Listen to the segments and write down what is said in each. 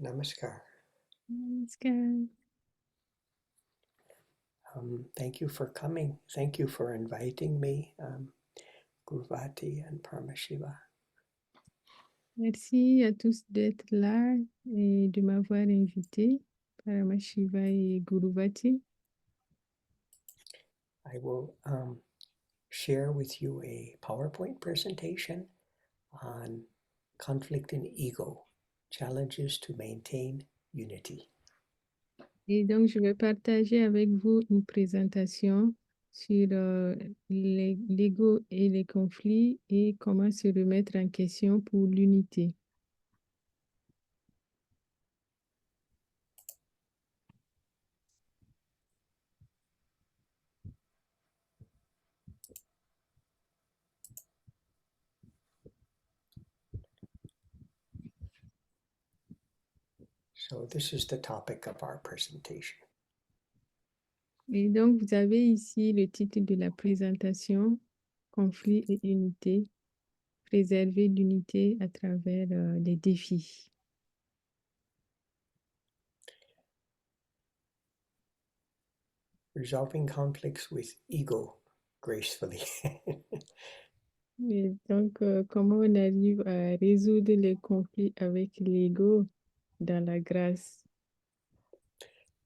Namaskar. Namaskar. Thank you for coming. Thank you for inviting me, Gurvati and Paramashiva. Merci à tous d'être là et de m'avoir invité, Paramashiva et Guruvati. I will share with you a PowerPoint presentation on conflict and ego, challenges to maintain unity. Et donc, je vais partager avec vous une présentation sur l'ego et les conflits et comment se remettre en question pour l'unité. So this is the topic of our presentation. Et donc, vous avez ici le titre de la présentation, Conflit et unité, préserver l'unité à travers les défis. Resolving conflicts with ego gracefully. Et donc, comment on arrive à résoudre les conflits avec l'ego dans la grâce?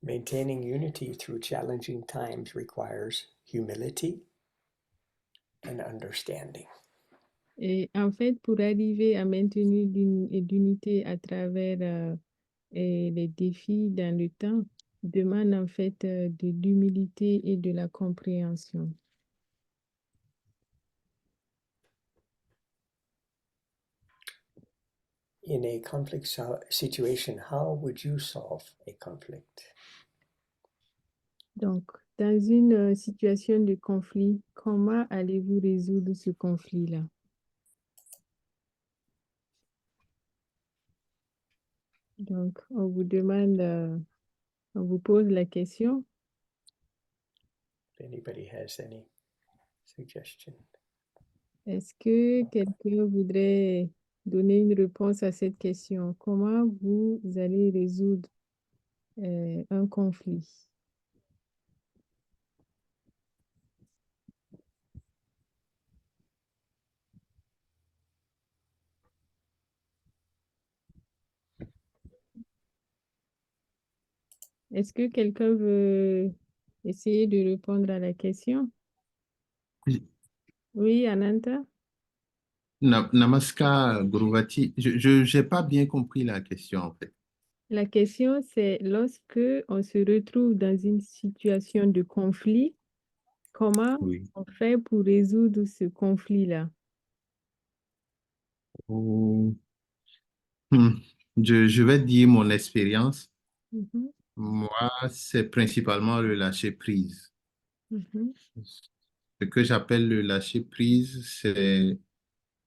Maintaining unity through challenging times requires humility and understanding. Et en fait, pour arriver à maintenir l'unité à travers les défis dans le temps, demande en fait de l'humilité et de la compréhension. In a conflict situation, how would you solve a conflict? Donc, dans une situation de conflit, comment allez-vous résoudre ce conflit-là? Donc, on vous demande, on vous pose la question. If anybody has any suggestion. Est-ce que quelqu'un voudrait donner une réponse à cette question? Comment vous allez résoudre un conflit? Est-ce que quelqu'un veut essayer de répondre à la question? Oui. Oui, Ananta? Namaskar, Guruvati. Je n'ai pas bien compris la question, en fait. La question, c'est lorsque on se retrouve dans une situation de conflit, comment Oui. on fait pour résoudre ce conflit-là? Oh. Hmm. Je vais dire mon expérience. Mhm, Moi, c'est principalement le lâcher prise. mhm. Ce que j'appelle le lâcher prise, c'est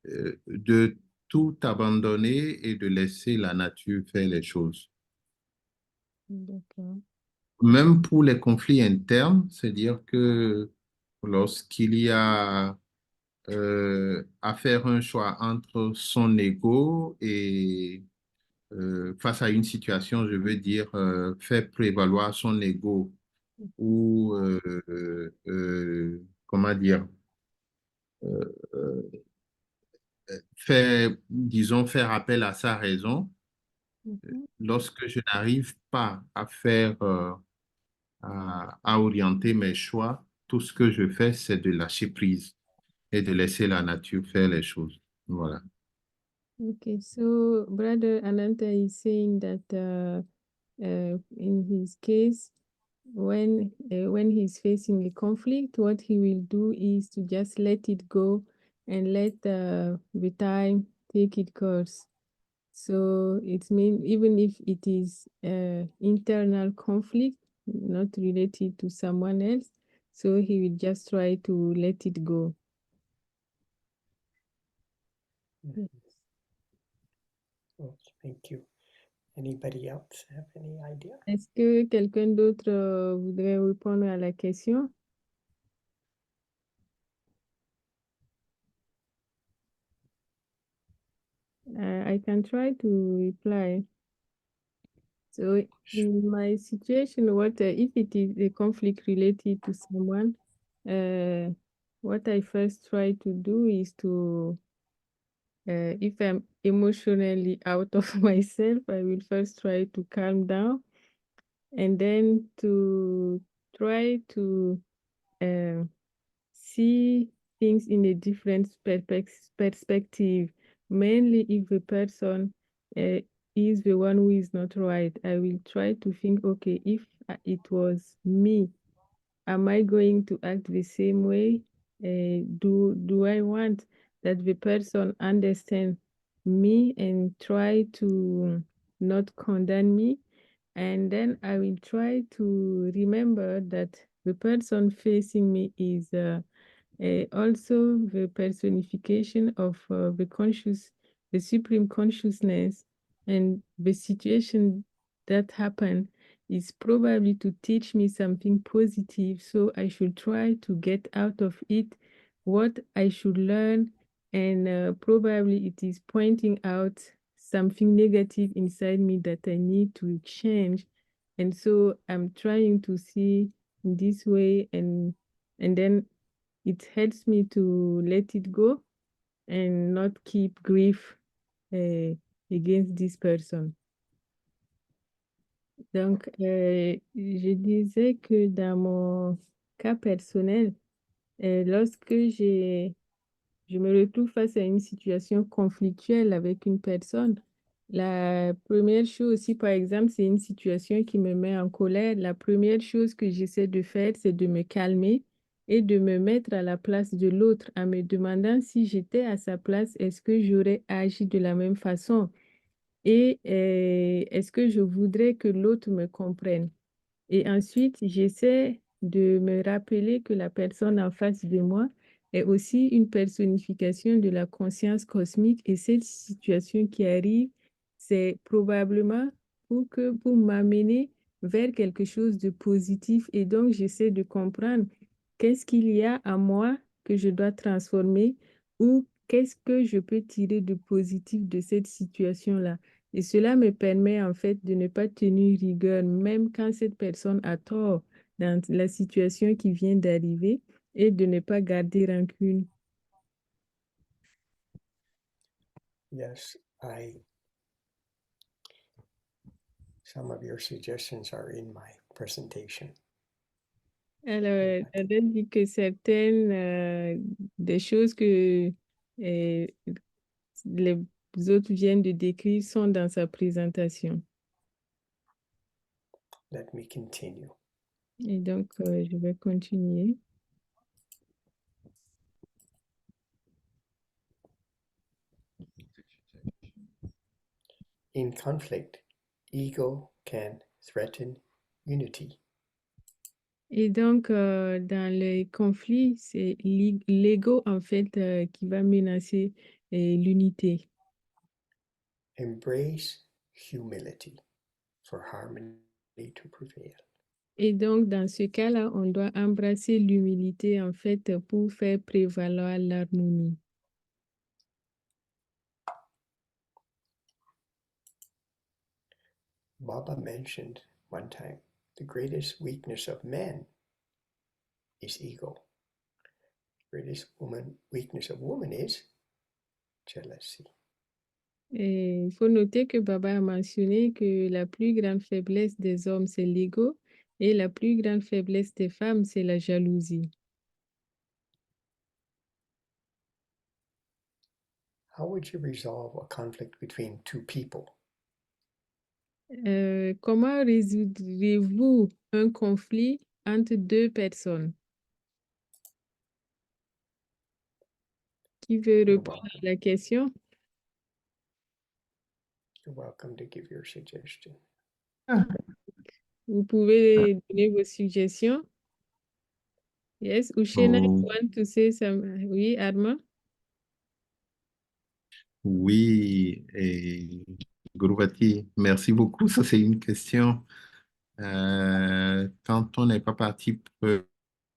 de tout abandonner et de laisser la nature faire les choses. D'accord. Même pour les conflits internes, c'est-à-dire que lorsqu'il y a à faire un choix entre son ego et face à une situation, je veux dire, faire prévaloir son ego ou, comment dire, euh, faire, disons, faire appel à sa raison. Mhm. Lorsque je n'arrive pas à faire, à orienter mes choix, tout ce que je fais, c'est de lâcher prise et de laisser la nature faire les choses. Voilà. Okay, so Brother Ananta is saying that in his case, when he's facing a conflict, what he will do is to just let it go and let the time take its course. So it means even if it is internal conflict, not related to someone else, so he will just try to let it go. Oh, thank you. Anybody else have any idea? Est-ce que quelqu'un d'autre voudrait répondre à la question? I can try to reply. So in my situation, what if it is a conflict related to someone, what I first try to do is to, if I'm emotionally out of myself, I will first try to calm down and then to try to uh, see things in a different perspective. Mainly if the person uh, is the one who is not right, I will try to think, okay, if it was me, am I going to act the same way? Do I want that the person understand me and try to not condemn me? And then I will try to remember that the person facing me is also the personification of the supreme consciousness, and the situation that happened is probably to teach me something positive. So I should try to get out of it what I should learn, and probably it is pointing out something negative inside me that I need to change. And so I'm trying to see in this way, and then it helps me to let it go and not keep grief uh, against this person. Donc, je disais que dans mon cas personnel, lorsque je me retrouve face à une situation conflictuelle avec une personne, la première chose, si par exemple c'est une situation qui me met en colère, la première chose que j'essaie de faire, c'est de me calmer et de me mettre à la place de l'autre en me demandant si j'étais à sa place, est-ce que j'aurais agi de la même façon et est-ce que je voudrais que l'autre me comprenne. Et ensuite, j'essaie de me rappeler que la personne en face de moi est aussi une personnification de la conscience cosmique, et cette situation qui arrive, c'est probablement pour m'amener vers quelque chose de positif. Et donc, j'essaie de comprendre qu'est-ce qu'il y a à moi que je dois transformer, ou qu'est-ce que je peux tirer de positif de cette situation-là. Et cela me permet en fait de ne pas tenir rigueur, même quand cette personne a tort dans la situation qui vient d'arriver, et de ne pas garder rancune. Yes, some of your suggestions are in my presentation. Alors, Dada dit que certaines des choses que les autres viennent de décrire sont dans sa présentation. Let me continue. Et donc, je vais continuer. In conflict, ego can threaten unity. Et donc, dans les conflits, c'est l'ego, en fait, qui va menacer l'unité. Embrace humility for harmony to prevail. Et donc, dans ce cas-là, on doit embrasser l'humilité, en fait, pour faire prévaloir l'harmonie. Baba mentioned one time the greatest weakness of men is ego. The greatest weakness of woman is jealousy. Et il faut noter que Baba a mentionné que la plus grande faiblesse des hommes, c'est l'ego, et la plus grande faiblesse des femmes, c'est la jalousie. How would you resolve a conflict between two people? Comment résoudrez-vous un conflit entre deux personnes? Qui veut You're répondre welcome. à la question? You're welcome to give your suggestion. Vous pouvez donner vos suggestions. Yes, Ushena, you Oh, want to say some? Oui, Armand? oui, et Guruvati, merci beaucoup. Ça, c'est une question. Quand on n'est pas partie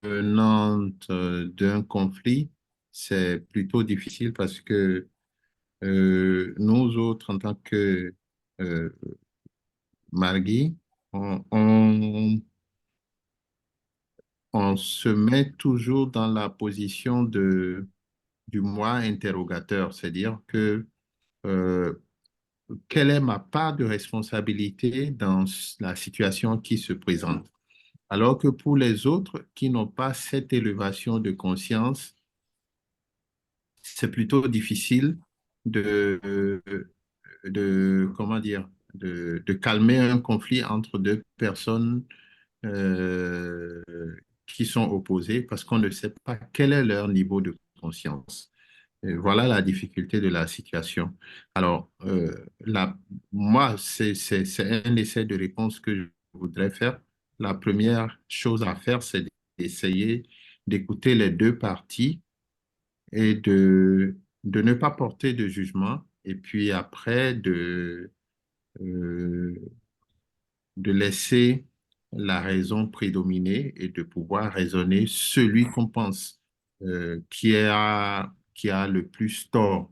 prenante d'un conflit, c'est plutôt difficile parce que nous autres, en tant que euh, Margui, on se met toujours dans la position du moi interrogateur, c'est-à-dire que euh, quelle est ma part de responsabilité dans la situation qui se présente? Alors que pour les autres qui n'ont pas cette élévation de conscience, c'est plutôt difficile de, comment dire, de calmer un conflit entre deux personnes euh, qui sont opposées parce qu'on ne sait pas quel est leur niveau de conscience. Et voilà la difficulté de la situation. Alors, moi, c'est un essai de réponse que je voudrais faire. La première chose à faire, c'est d'essayer d'écouter les deux parties et de ne pas porter de jugement. Et puis après, euh, de laisser la raison prédominer et de pouvoir raisonner celui qu'on pense qui a le plus tort,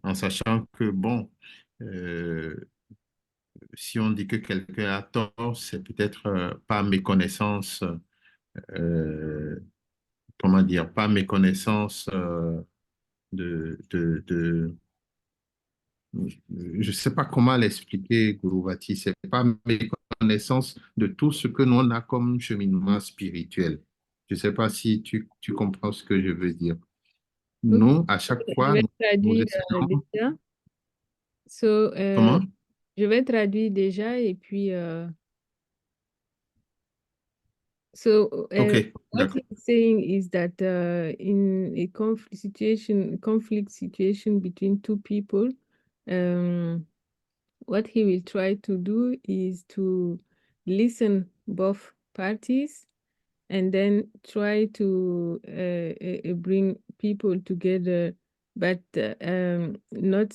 en sachant que, bon, euh, si on dit que quelqu'un a tort, c'est peut-être pas méconnaissance, euh, comment dire, pas méconnaissance de je ne sais pas comment l'expliquer, Guruvati, c'est pas méconnaissance de tout ce que nous on a comme cheminement spirituel. Je ne sais pas si tu comprends ce que je veux dire. Ok, Nous, à chaque je fois, vais nous traduire essayons. déjà. So, Comment? je vais traduire déjà et puis so OK, what d'accord. he's saying is that in a conflict situation between two people, what he will try to do is to listen both parties and then try to bring people together, but not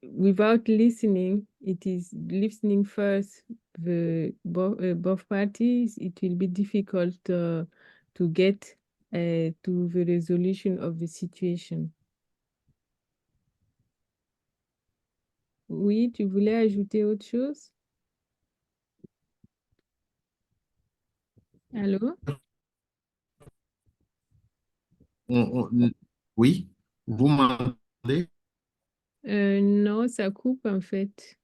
without listening. It is listening first both parties. It will be difficult to get to the resolution of the situation. Oui, tu voulais ajouter autre chose? Allô? Oui, vous m'entendez? Non, ça coupe en fait.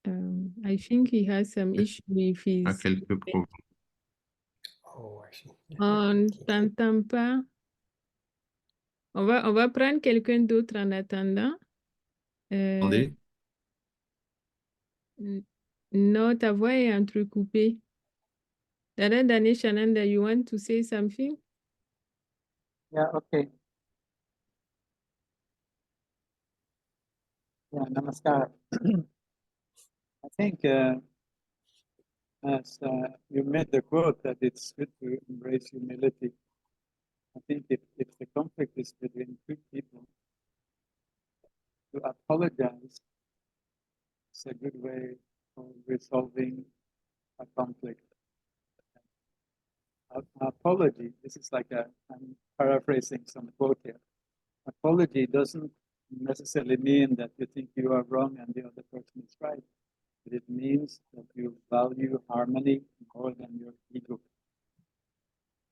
I think he has some issue with À his... quelques problèmes. Oh, I see. On ne t'entend pas. On va prendre quelqu'un d'autre en attendant. Euh, non, ta voix est entrecoupée. Dada Danesh Ananda, you want to say something? Yeah, okay. Yeah, namaskar. I think as you made the quote that it's good to embrace humility. I think if the conflict is between two people, to apologize is a good way of resolving a conflict. Apology, this is like I'm paraphrasing some quote here. Apology doesn't necessarily mean that you think you are wrong and the other person is right. But it means that you value harmony more than your ego.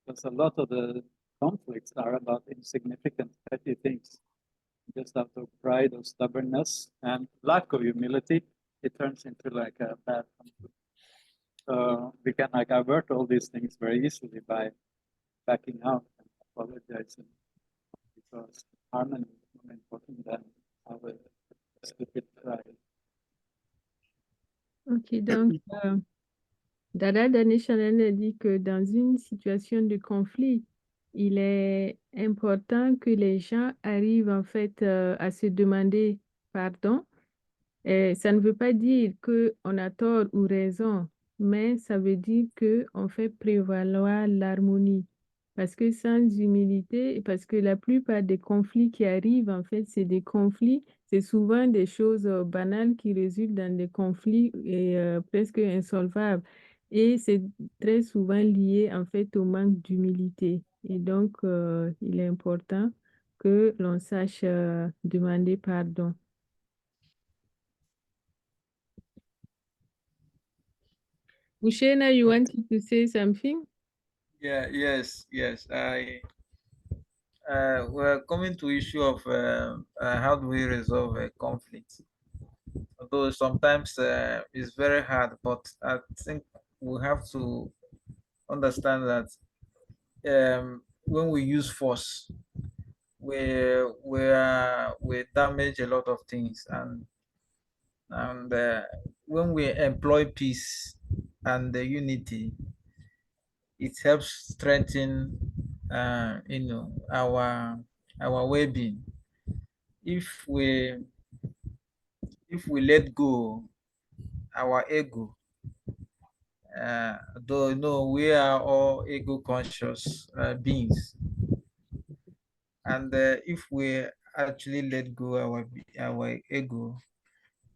Because a lot of the conflicts are about insignificant, petty things. Just out of pride or stubbornness and lack of humility, it turns into like a bad conflict. So we can like avert all these things very easily by backing out and apologizing, because harmony is more important than our stupid pride. Ok, donc Dada Dhaneshanand dit que dans une situation de conflit, il est important que les gens arrivent en fait à se demander pardon. Et ça ne veut pas dire qu'on a tort ou raison, mais ça veut dire qu'on fait prévaloir l'harmonie. Parce que sans humilité, parce que la plupart des conflits qui arrivent, en fait, c'est des conflits, c'est souvent des choses banales qui résultent dans des conflits et presque insolvables. Et c'est très souvent lié, en fait, au manque d'humilité. Et donc, il est important que l'on sache demander pardon. Ushena, you wanted to say something? Yes. We're coming to issue of how do we resolve a conflict. Although sometimes it's very hard, but I think we have to understand that when we use force, we damage a lot of things, and when we employ peace and the unity, it helps strengthen our well-being. If we let go our ego, though we are all ego conscious beings, and if we actually let go our ego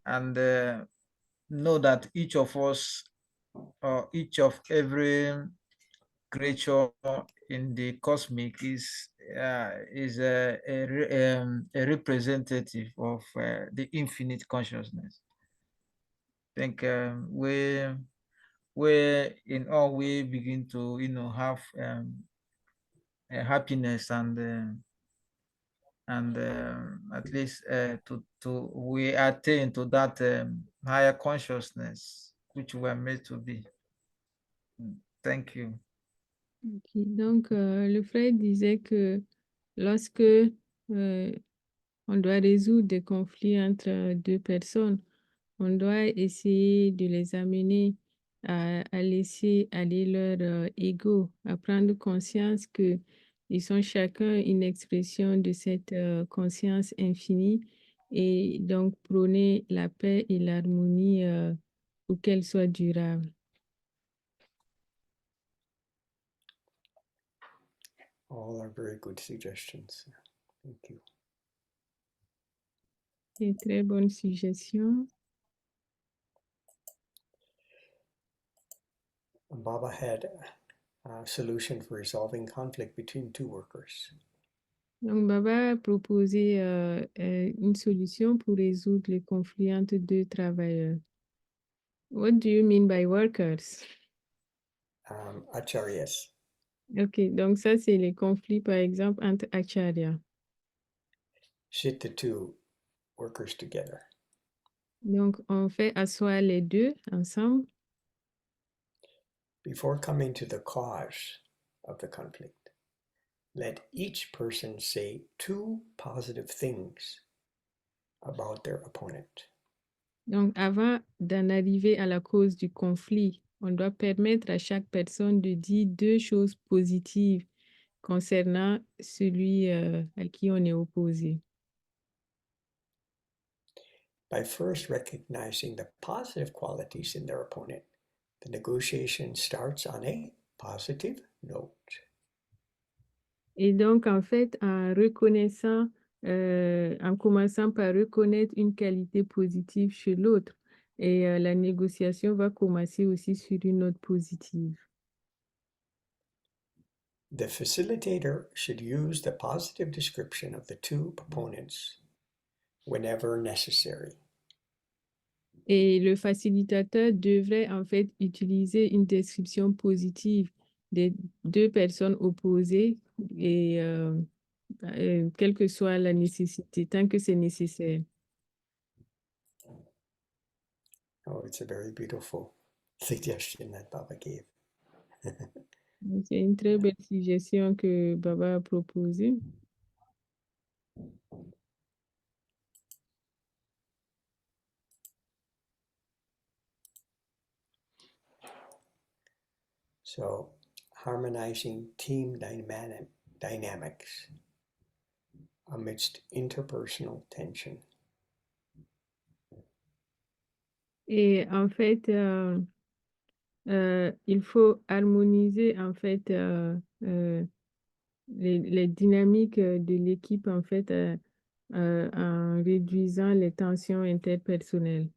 and know that each of us, or each of every creature in the cosmic is a representative of the infinite consciousness. I think we in all we begin to have a happiness and at least to we attain to that higher consciousness which we are made to be. Thank you. Ok, donc, le frère disait que lorsque on doit résoudre des conflits entre deux personnes, on doit essayer de les amener à laisser aller leur ego, à prendre conscience qu'ils sont chacun une expression de cette conscience infinie, et donc prôner la paix et l'harmonie pour qu'elle soit durable. All are very good suggestions. Thank you. C'est une très bonne suggestion. Baba had a solution for resolving conflict between two workers. Donc, Baba a proposé une solution pour résoudre les conflits entre deux travailleurs. What do you mean by workers? Acharyas. Ok, donc ça, c'est les conflits, par exemple, entre acharya. Sit the two workers together. Donc, on fait asseoir les deux ensemble. Before coming to the cause of the conflict, let each person say two positive things about their opponent. Donc, avant d'en arriver à la cause du conflit, on doit permettre à chaque personne de dire deux choses positives concernant celui à qui on est opposé. By first recognizing the positive qualities in their opponent, the negotiation starts on a positive note. Et donc, en fait, en commençant par reconnaître une qualité positive chez l'autre, et la négociation va commencer aussi sur une note positive. The facilitator should use the positive description of the two proponents whenever necessary. Et le facilitateur devrait en fait utiliser une description positive des deux personnes opposées et quelle que soit la nécessité, tant que c'est nécessaire. Oh, it's a very beautiful suggestion that Baba gave. Donc, c'est une très belle suggestion que Baba a proposée. So, harmonizing team dynamics amidst interpersonal tension. Et en fait, il faut harmoniser en fait les dynamiques de l'équipe en fait en réduisant les tensions interpersonnelles.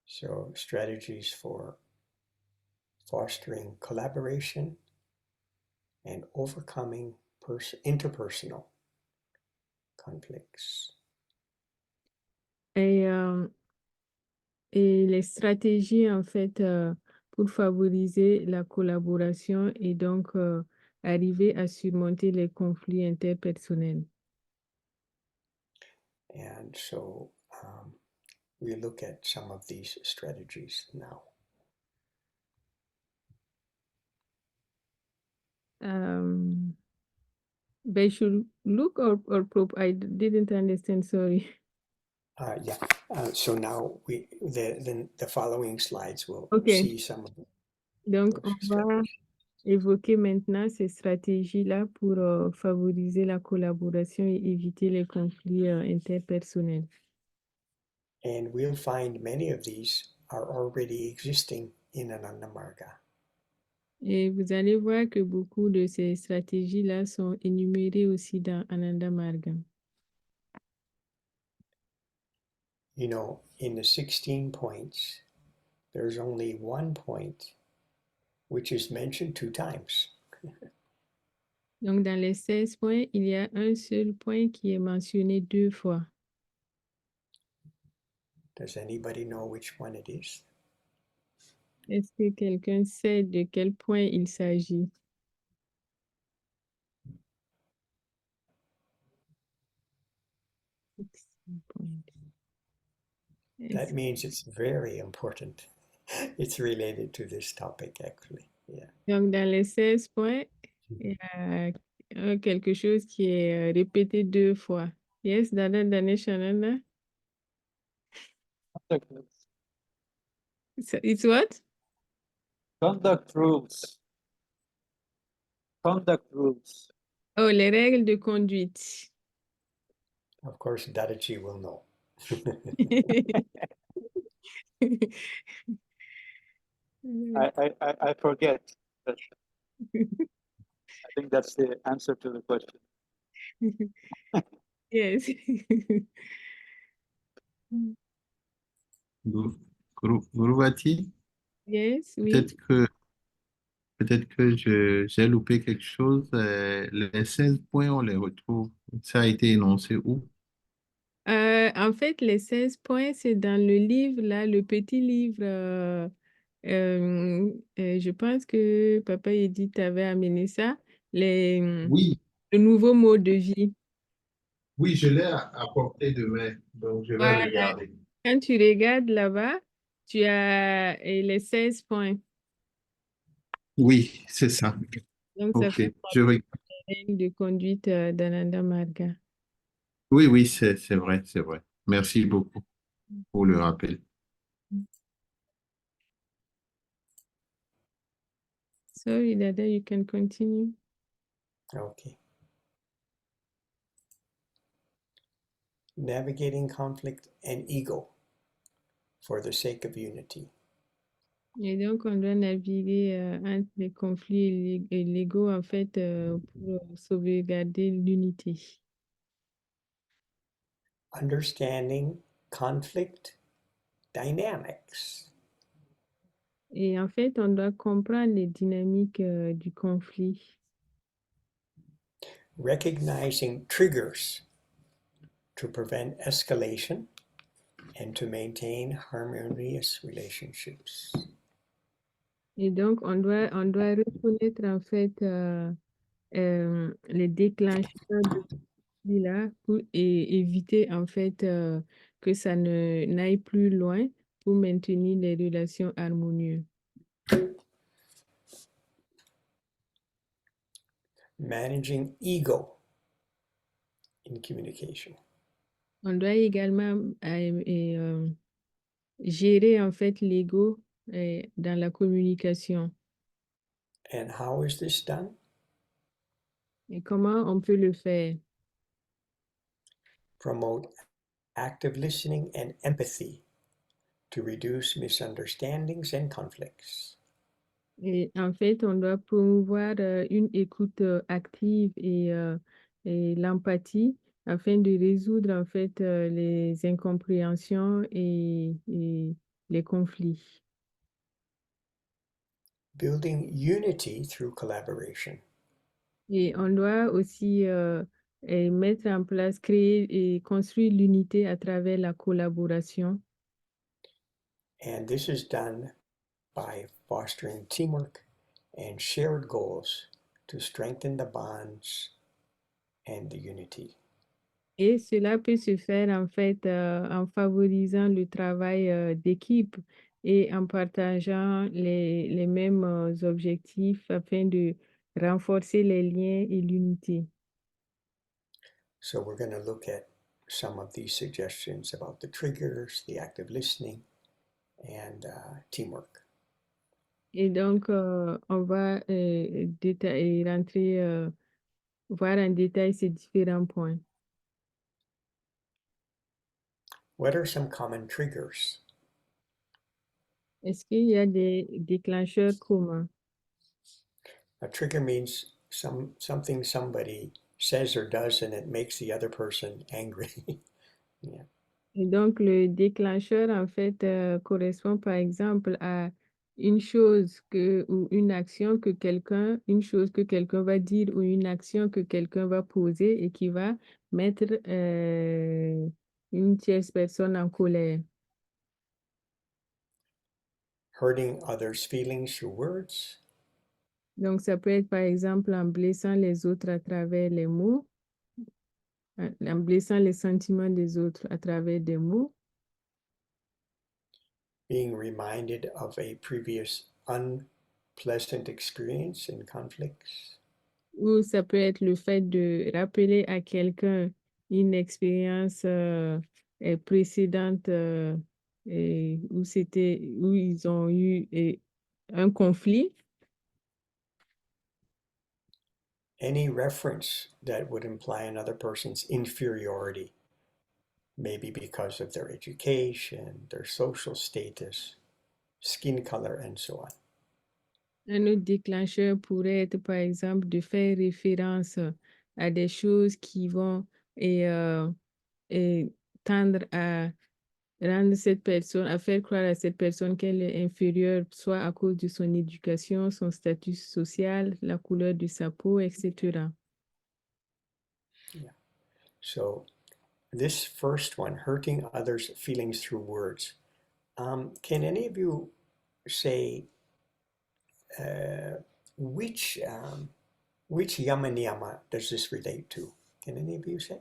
So, strategies for fostering collaboration and overcoming interpersonal conflicts. Et les stratégies en fait pour favoriser la collaboration et donc arriver à surmonter les conflits interpersonnels. And so we look at some of these strategies now. They should look or I didn't understand, sorry. Yeah, so now the following slides will Okay. see some of Donc, those on va strategies. évoquer maintenant ces stratégies-là pour favoriser la collaboration et éviter les conflits interpersonnels. And we'll find many of these are already existing in Ananda Marga. Et vous allez voir que beaucoup de ces stratégies-là sont énumérées aussi dans Ananda Marga. You know, in the 16 points, there's only one point which is mentioned 2 times. Donc, dans les 16 points, il y a un seul point qui est mentionné 2 fois. Does anybody know which one it is? Est-ce que quelqu'un sait de quel point il s'agit? That means it's very important. It's related to this topic, actually. Yeah. Donc, dans les 16 points, il y a quelque chose qui est répété 2 fois. Yes, Dada Daneshananda? Conduct rules. So it's what? Conduct rules. Conduct rules. Oh, les règles de conduite. Of course, Dadachi will know. I forget. But I think that's the answer to the question. Yes. Guruvati, Yes, oui. peut-être que j'ai loupé quelque chose. Les 16 points, on les retrouve. Ça a été énoncé où? En fait, les 16 points, c'est dans le livre, là, le petit livre. Je pense que Papa Edith avait amené ça, Oui, le nouveau mode de vie. oui, je l'ai apporté demain, donc je vais Voilà. regarder. Quand tu regardes là-bas, tu as les 16 points. Oui, c'est ça. Donc, ça Ok, fait je regarde. les règles de conduite d'Ananda Marga. Oui, oui, c'est vrai, c'est vrai. Merci beaucoup pour le rappel. Sorry, Dada, you can continue. Okay. Navigating conflict and ego for the sake of unity. Et donc, on doit naviguer entre les conflits et l'ego, en fait, pour sauvegarder l'unité. Understanding conflict dynamics. Et en fait, on doit comprendre les dynamiques du conflit. Recognizing triggers to prevent escalation and to maintain harmonious relationships. Et donc, on doit reconnaître, en fait, les déclencheurs de conflit-là et éviter, en fait, que ça n'aille plus loin pour maintenir les relations harmonieuses. Managing ego in communication. On doit également gérer, en fait, l'ego dans la communication. And how is this done? Et comment on peut le faire? Promote active listening and empathy to reduce misunderstandings and conflicts. Et en fait, on doit promouvoir une écoute active et l'empathie afin de résoudre, en fait, les incompréhensions et les conflits. Building unity through collaboration. Et on doit aussi mettre en place, créer et construire l'unité à travers la collaboration. And this is done by fostering teamwork and shared goals to strengthen the bonds and the unity. Et cela peut se faire, en fait, en favorisant le travail d'équipe et en partageant les mêmes objectifs afin de renforcer les liens et l'unité. So we're going to look at some of these suggestions about the triggers, the active listening, and teamwork. Et donc, on va rentrer, voir en détail ces différents points. What are some common triggers? Est-ce qu'il y a des déclencheurs communs? A trigger means something somebody says or does and it makes the other person angry. Yeah. Et donc, le déclencheur, en fait, correspond par exemple à une chose ou une action que une chose que quelqu'un va dire ou une action que quelqu'un va poser et qui va mettre une tierce personne en colère. Hurting others' feelings through words, Donc, ça peut être par exemple en blessant les autres à travers les mots, en blessant les sentiments des autres à travers des mots. being reminded of a previous unpleasant experience in conflicts, Ou ça peut être le fait de rappeler à quelqu'un une expérience précédente où ils ont eu un conflit. any reference that would imply another person's inferiority, maybe because of their education, their social status, skin color, and so on. Un autre déclencheur pourrait être, par exemple, de faire référence à des choses qui vont tendre à rendre cette personne, à faire croire à cette personne qu'elle est inférieure, soit à cause de son éducation, son statut social, la couleur de sa peau, etc. So this first one, hurting others' feelings through words. Can any of you say which yama niyama does this relate to? Can any of you say?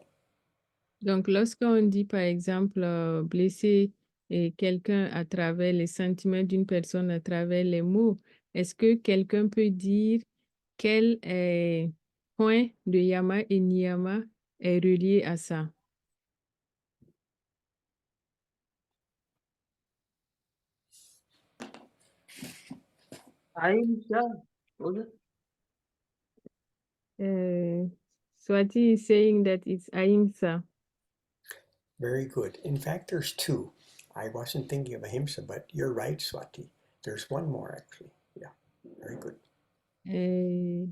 Donc, lorsqu'on dit, par exemple, blesser quelqu'un à travers les sentiments d'une personne, à travers les mots, est-ce que quelqu'un peut dire quel point de yama et niyama est relié à ça? Aïcha, Swati is saying that it's ahimsa. Very good. In fact, there's two. I wasn't thinking of ahimsa, but you're right, Swati. There's one more actually. Yeah, very good. Et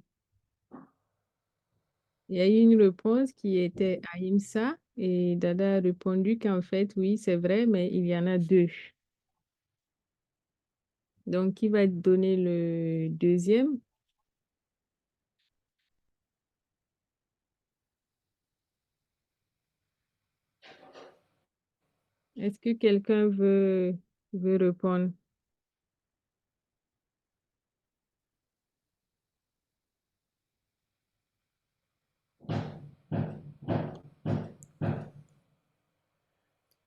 il y a eu une réponse qui était ahimsa et Dada a répondu qu'en fait, oui, c'est vrai, mais il y en a deux. Donc, qui va donner le deuxième? Est-ce que quelqu'un veut répondre?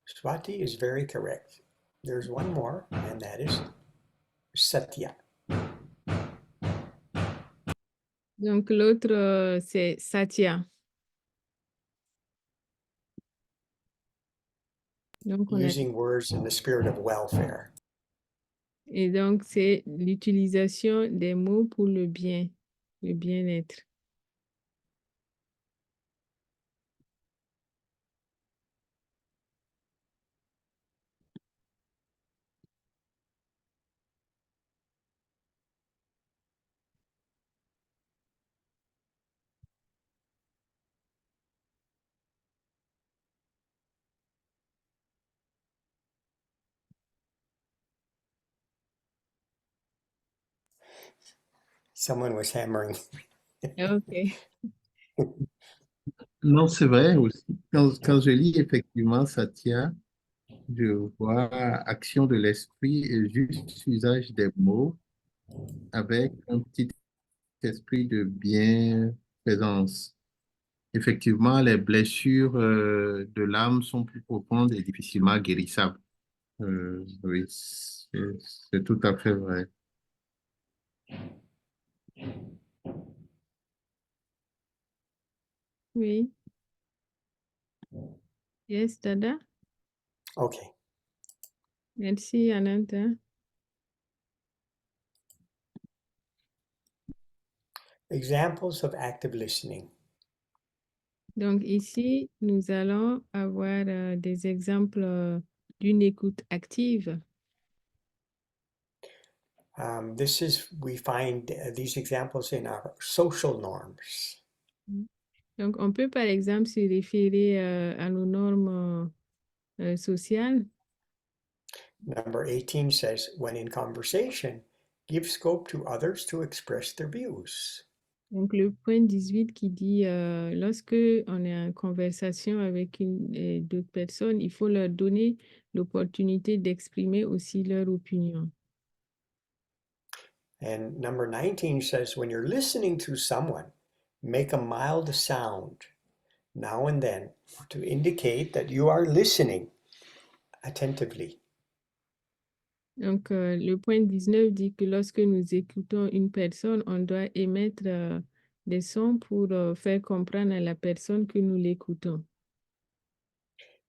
Swati is very correct. There's one more, and that is Satya. Donc, l'autre, c'est Satya. Donc, on a... Using words in the spirit of welfare. Et donc, c'est l'utilisation des mots pour le bien, le bien-être. Someone was hammering. OK. Non, c'est vrai aussi. Quand je lis effectivement Satya, je vois action de l'esprit et juste usage des mots avec un petit esprit de bienfaisance. Effectivement, les blessures de l'âme sont plus profondes et difficilement guérissables. Oui, c'est tout à fait vrai. Oui. Yes, Dada. Okay. Merci, Ananta. Examples of active listening. Donc ici, nous allons avoir des exemples d'une écoute active. We find these examples in our social norms. Donc, on peut par exemple se référer à nos normes sociales. Number 18 says, when in conversation, give scope to others to express their views. Donc, le point 18 qui dit, lorsque on est en conversation avec d'autres personnes, il faut leur donner l'opportunité d'exprimer aussi leur opinion. And number 19 says, when you're listening to someone, make a mild sound now and then to indicate that you are listening attentively. Donc, le point 19 dit que lorsque nous écoutons une personne, on doit émettre des sons pour faire comprendre à la personne que nous l'écoutons.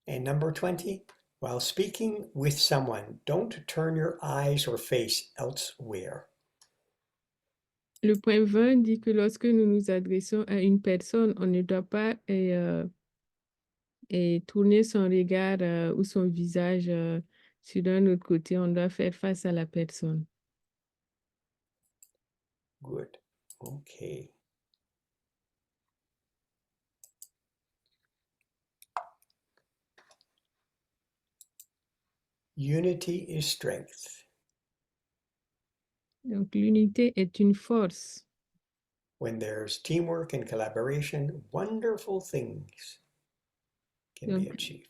And number 20, while speaking with someone, don't turn your eyes or face elsewhere. Le point 20 dit que lorsque nous nous adressons à une personne, on ne doit pas tourner son regard ou son visage sur un autre côté. On doit faire face à la personne. Good. Okay. Unity is strength. Donc, l'unité est une force. When there's teamwork and collaboration, wonderful things can be Donc, achieved.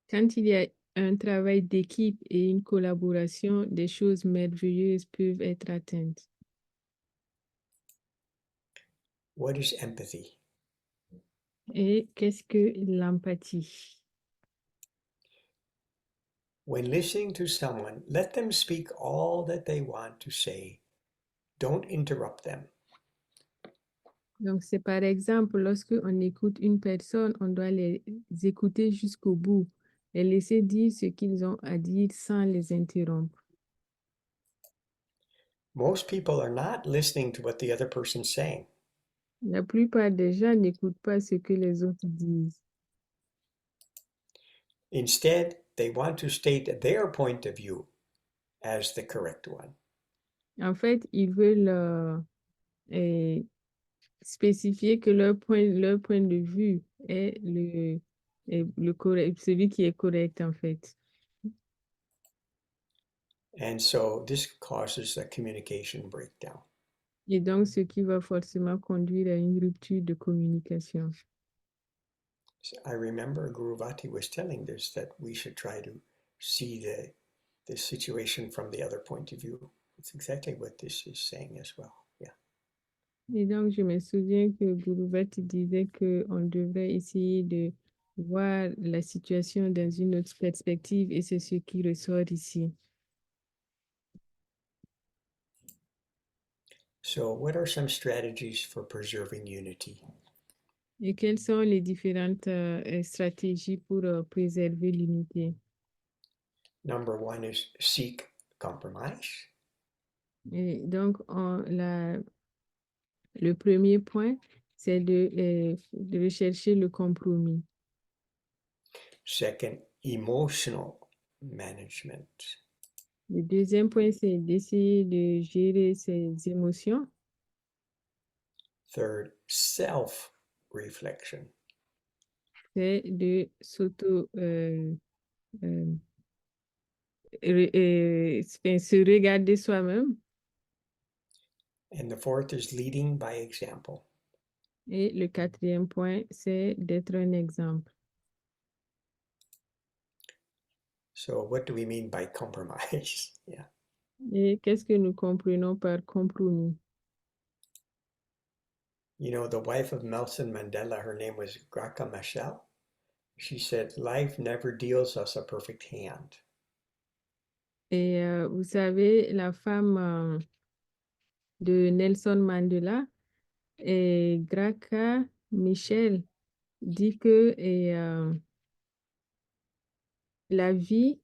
quand il y a un travail d'équipe et une collaboration, des choses merveilleuses peuvent être atteintes. What is empathy? Et qu'est-ce que l'empathie? When listening to someone, let them speak all that they want to say. Don't interrupt them. Donc, c'est par exemple, lorsque on écoute une personne, on doit les écouter jusqu'au bout et laisser dire ce qu'ils ont à dire sans les interrompre. Most people are not listening to what the other person's saying. La plupart des gens n'écoutent pas ce que les autres disent. Instead, they want to state their point of view as the correct one. En fait, ils veulent spécifier que leur point de vue est le correct, celui qui est correct en fait. And so this causes a communication breakdown. Et donc, ce qui va forcément conduire à une rupture de communication. So I remember Guru Vati was telling this, that we should try to see the situation from the other point of view. It's exactly what this is saying as well. Yeah. Et donc, je me souviens que Guru Vati disait qu'on devrait essayer de voir la situation dans une autre perspective et c'est ce qui ressort ici. So what are some strategies for preserving unity? Et quelles sont les différentes stratégies pour préserver l'unité? Number one is seek compromise. Et donc, le premier point, c'est de rechercher le compromis. Second, emotional management. Le deuxième point, c'est d'essayer de gérer ses émotions. Third, self-reflection. C'est de se regarder soi-même. And the fourth is leading by example. Et le quatrième point, c'est d'être un exemple. So what do we mean by compromise? Yeah. Et qu'est-ce que nous comprenons par compromis? You know, the wife of Nelson Mandela, her name was Graca Machel. She said, life never deals us a perfect hand. Et vous savez, la femme de Nelson Mandela, Graca Machel, dit que la vie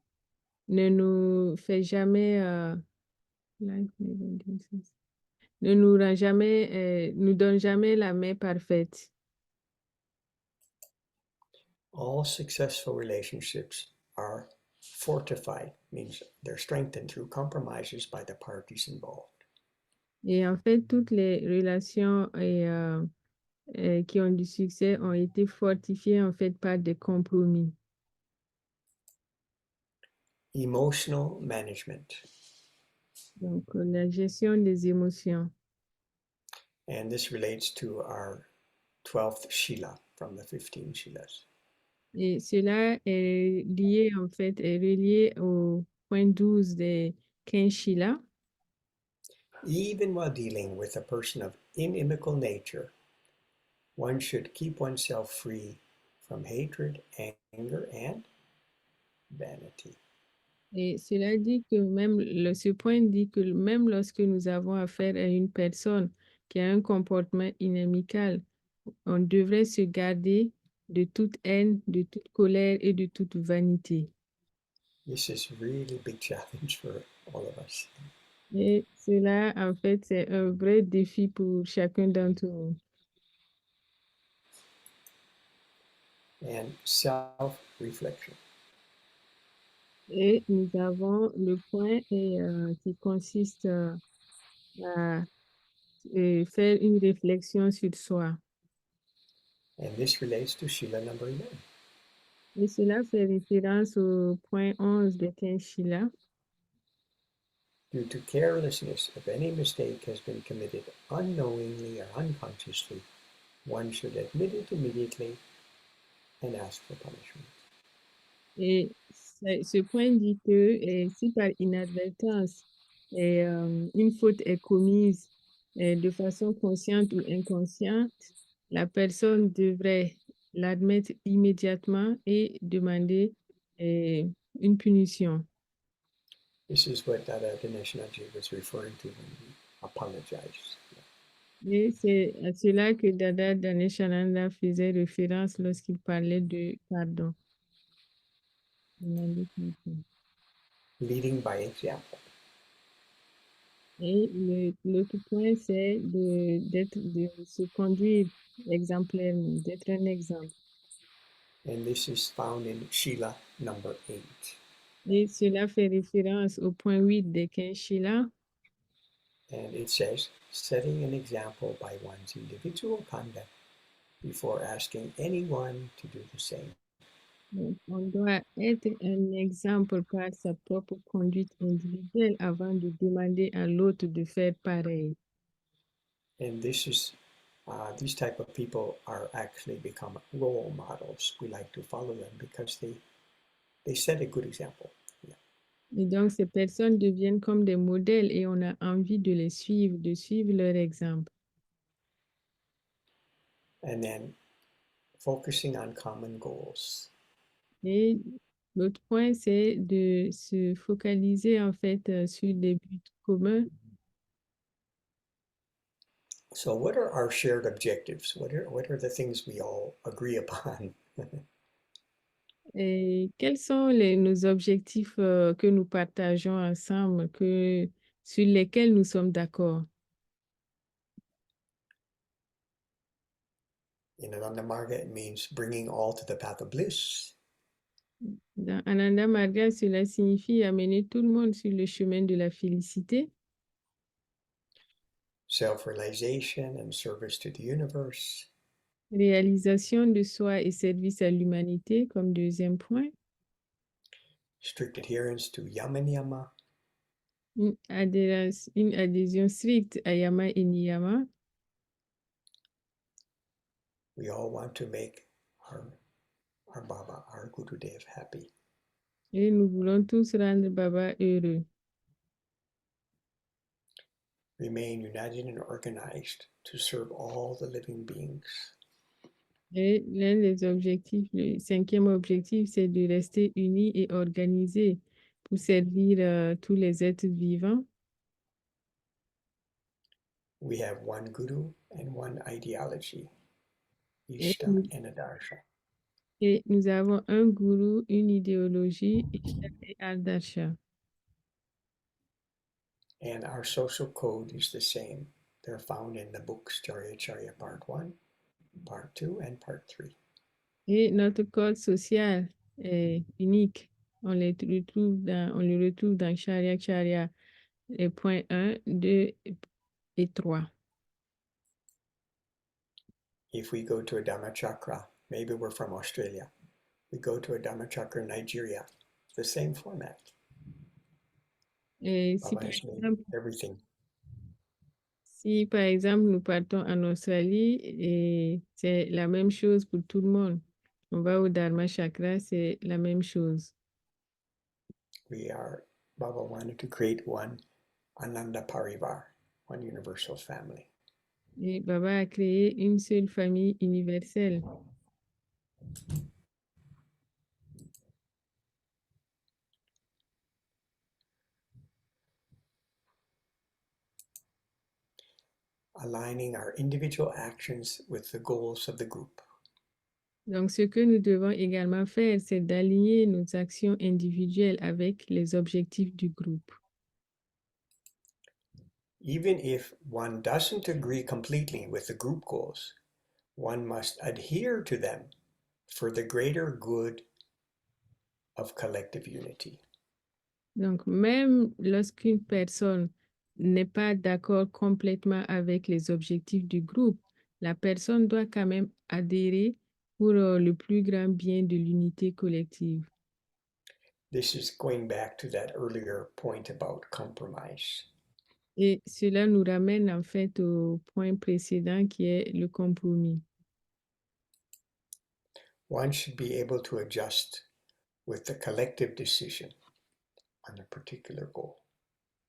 ne nous fait jamais, ne nous rend jamais, nous donne jamais la main parfaite. All successful relationships are fortified, means they're strengthened through compromises by the parties involved. Et en fait, toutes les relations qui ont du succès ont été fortifiées en fait par des compromis. Emotional management. Donc, la gestion des émotions. And this relates to our 12th Shila from the 15 Shilas. Et cela est lié, en fait, est relié au point 12 des 15 Shilas. Even while dealing with a person of inimical nature, one should keep oneself free from hatred, anger, and vanity. Et cela dit que même, ce point dit que même lorsque nous avons affaire à une personne qui a un comportement inamical, on devrait se garder de toute haine, de toute colère et de toute vanité. This is really big challenge for all of us. Et cela, en fait, c'est un vrai défi pour chacun d'entre nous. And self-reflection. Et nous avons le point qui consiste à faire une réflexion sur soi. And this relates to Shila number 11. Et cela fait référence au point 11 de 15 Shila. Due to carelessness, if any mistake has been committed unknowingly or unconsciously, one should admit it immediately and ask for punishment. Et ce point dit que si par inadvertance une faute est commise de façon consciente ou inconsciente, la personne devrait l'admettre immédiatement et demander une punition. This is what Dada Ganesh Naji was referring to when he apologized. Et c'est à cela que Dada Ganeshananda faisait référence lorsqu'il parlait de pardon. Leading by example. Et l'autre point, c'est de se conduire exemplairement, d'être un exemple. And this is found in Shila number 8. Et cela fait référence au point 8 des 15 Shila. And it says, setting an example by one's individual conduct before asking anyone to do the same. Donc, on doit être un exemple par sa propre conduite individuelle avant de demander à l'autre de faire pareil. And this is, these type of people are actually become role models. We like to follow them because they set a good example. Et donc, ces personnes deviennent comme des modèles et on a envie de les suivre, de suivre leur exemple. And then focusing on common goals. Et l'autre point, c'est de se focaliser en fait sur des buts communs. So what are our shared objectives? What are the things we all agree upon? Et quels sont nos objectifs que nous partageons ensemble, sur lesquels nous sommes d'accord? In Ananda Marga, it means bringing all to the path of bliss. Dans Ananda Marga, cela signifie amener tout le monde sur le chemin de la félicité, Self-realization and service to the universe. réalisation de soi et service à l'humanité comme deuxième point, Strict adherence to yama niyama. une adhésion stricte à Yama et Niyama. We all want to make our Baba, our Gurudev happy. Et nous voulons tous rendre Baba heureux. Remain united and organized to serve all the living beings. Et l'un des objectifs, le cinquième objectif, c'est de rester unis et organisés pour servir tous les êtres vivants. We have one Guru and one ideology, Et Ishta nous, and Adarsha. et nous avons un gourou, une idéologie, Ishta et Adarsha. And our social code is the same. They're found in the books Charya Part 1, Part 2, and Part 3. Et notre code social est unique. On le retrouve dans Charya, les points 1, 2 et 3. If we go to a Dhammachakra, maybe we're from Australia, we go to a Dhammachakra Nigeria, the same format. Et Baba has made everything. si par exemple nous partons en Australie, et c'est la même chose pour tout le monde. On va au Dharma Chakra, c'est la même chose. Baba wanted to create one Ananda Parivar, one universal family. Et Baba a créé une seule famille universelle. Aligning our individual actions with the goals of the group. Donc, ce que nous devons également faire, c'est d'aligner nos actions individuelles avec les objectifs du groupe. Even if one doesn't agree completely with the group goals, one must adhere to them for the greater good of collective unity. Donc, même lorsqu'une personne n'est pas d'accord complètement avec les objectifs du groupe, la personne doit quand même adhérer pour le plus grand bien de l'unité collective. This is going back to that earlier point about compromise. Et cela nous ramène en fait au point précédent qui est le compromis. One should be able to adjust with the collective decision on a particular goal.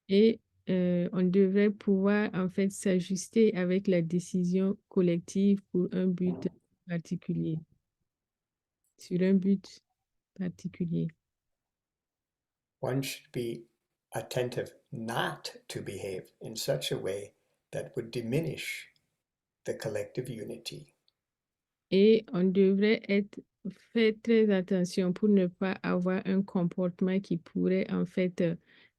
Et on devrait pouvoir en fait s'ajuster avec la décision collective pour un but particulier, sur un but particulier. One should be attentive not to behave in such a way that would diminish the collective unity. Et on devrait faire très attention pour ne pas avoir un comportement qui pourrait en fait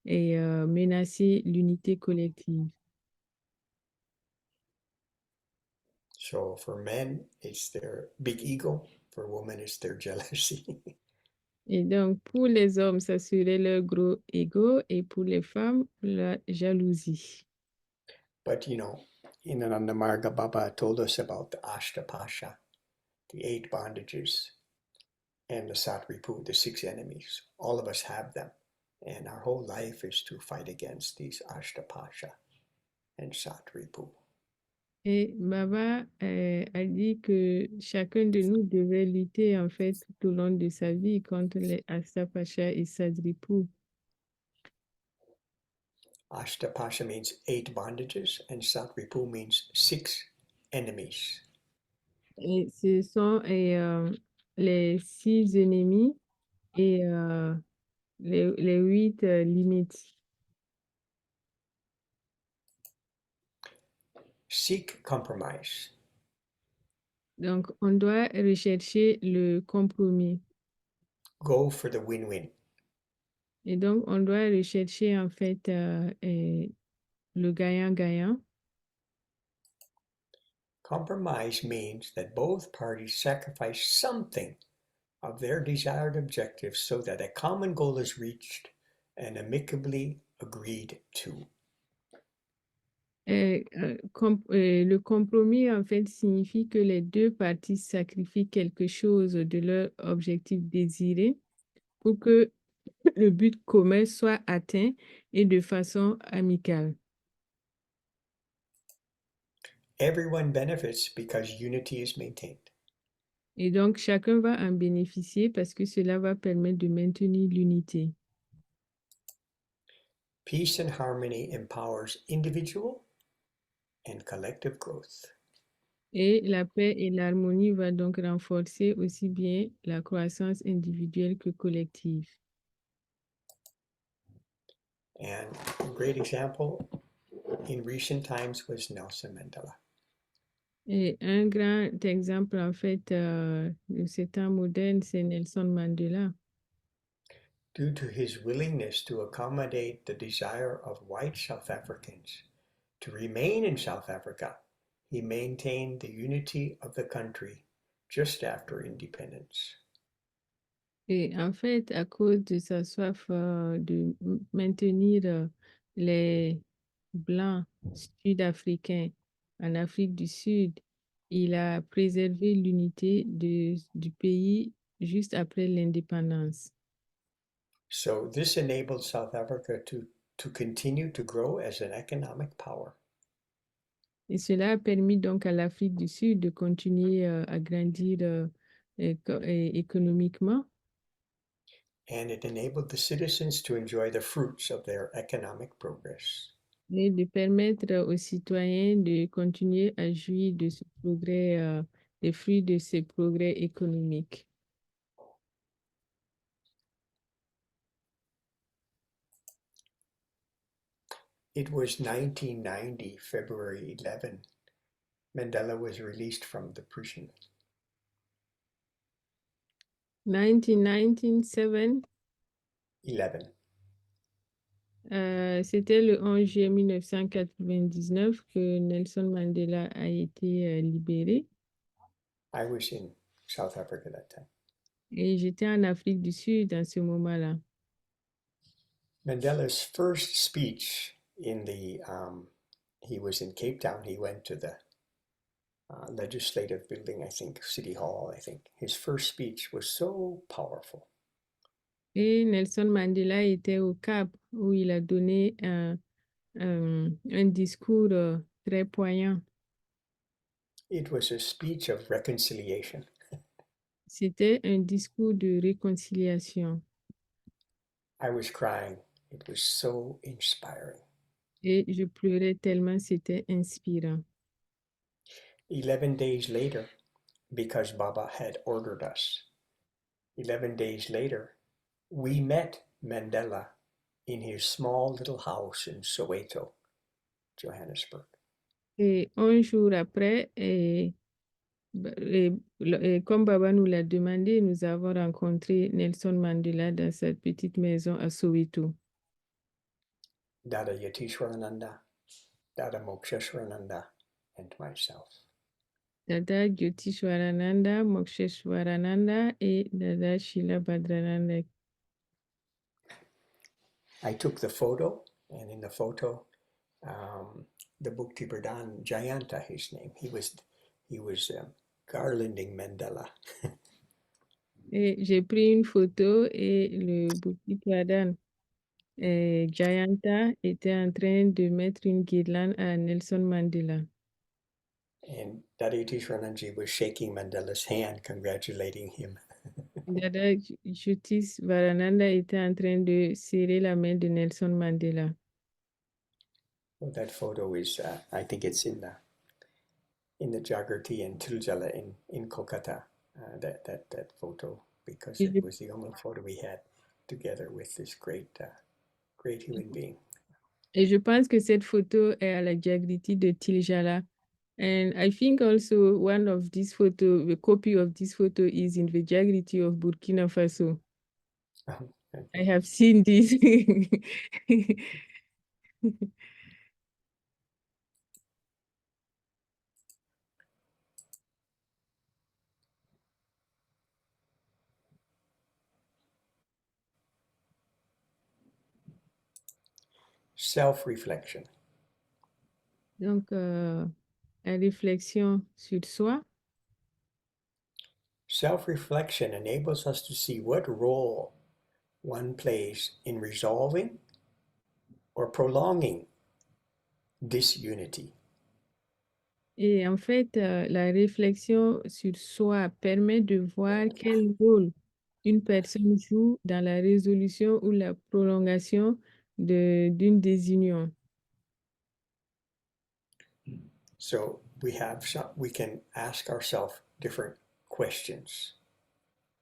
menacer l'unité collective. So for men, it's their big ego. For women, it's their jealousy. Et donc, pour les hommes, ça serait leur gros ego et pour les femmes, la jalousie. But you know, Inananda Marga Baba told us about the Ashtapasha, the 8 bondages, and the Satripu, the 6 enemies. All of us have them. And our whole life is to fight against these Ashtapasha and Satripu. Et Baba a dit que chacun de nous devait lutter en fait tout au long de sa vie contre les Astapasha et Sadripu. Ashtapasha means 8 bondages, and Satripu means 6 enemies. Et ce sont les 6 ennemis et les 8 limites. Seek compromise. Donc, on doit rechercher le compromis. Go for the win-win. Et donc, on doit rechercher en fait le gagnant-gagnant. Compromise means that both parties sacrifice something of their desired objectives so that a common goal is reached and amicably agreed to. Le compromis, en fait, signifie que les 2 parties sacrifient quelque chose de leur objectif désiré pour que le but commun soit atteint et de façon amicale. Everyone benefits because unity is maintained. Et donc, chacun va en bénéficier parce que cela va permettre de maintenir l'unité. Peace and harmony empowers individual and collective growth. Et la paix et l'harmonie vont donc renforcer aussi bien la croissance individuelle que collective. And a great example in recent times was Nelson Mandela. Et un grand exemple, en fait, de ce temps moderne, c'est Nelson Mandela. Due to his willingness to accommodate the desire of white South Africans to remain in South Africa, he maintained the unity of the country just after independence. Et en fait, à cause de sa soif de maintenir les Blancs sud-africains en Afrique du Sud, il a préservé l'unité du pays juste après l'indépendance. So this enabled South Africa to continue to grow as an economic power. Et cela a permis donc à l'Afrique du Sud de continuer à grandir économiquement. And it enabled the citizens to enjoy the fruits of their economic progress. Et de permettre aux citoyens de continuer à jouir de ce progrès, des fruits de ces progrès économiques. It was 1990, February 11. Mandela was released from the prison. 1997, 11. C'était le 11 juillet 1999 que Nelson Mandela a été libéré. I was in South Africa that time. Et j'étais en Afrique du Sud à ce moment-là. Mandela's first speech he was in Cape Town. He went to the legislative building, I think, City Hall, I think. His first speech was so powerful. Et Nelson Mandela était au Cap où il a donné un discours très poignant. It was a speech of reconciliation. C'était un discours de réconciliation. I was crying. It was so inspiring. Et je pleurais tellement c'était inspirant. 11 days later, because Baba had ordered us, 11 days later, we met Mandela in his small little house in Soweto, Johannesburg. Et 11 jours après, comme Baba nous l'a demandé, nous avons rencontré Nelson Mandela dans sa petite maison à Soweto. Dada Yatishwarananda, Dada Moksheshwarananda, and myself. Dada Jyotishwarananda, Moksheshwarananda et Dada Shila Bhadrananda. I took the photo, and in the photo, the Bhukti Pradhan Jayanta, his name, he was garlanding Mandela. Et j'ai pris une photo et le Bhukti Pradhan Jayanta était en train de mettre une guirlande à Nelson Mandela. And Dada Yatishwarananji was shaking Mandela's hand, congratulating him. Dada Jyotishwarananda était en train de serrer la main de Nelson Mandela. Well, that photo is, I think it's in the Jagrati in Tiljala in Kolkata, that photo, because Et je, it was the only photo we had together with this great human being. et je pense que cette photo est à la Jagriti de Tiljala. And I think also one of these photo, the copy of this photo is in the Jagriti of Burkina Faso. I Okay. have seen this. Self-reflection. Donc, la réflexion sur soi. Self-reflection enables us to see what role one plays in resolving or prolonging disunity. Et en fait, la réflexion sur soi permet de voir quel rôle une personne joue dans la résolution ou la prolongation d'une désunion. So we can ask ourselves different questions.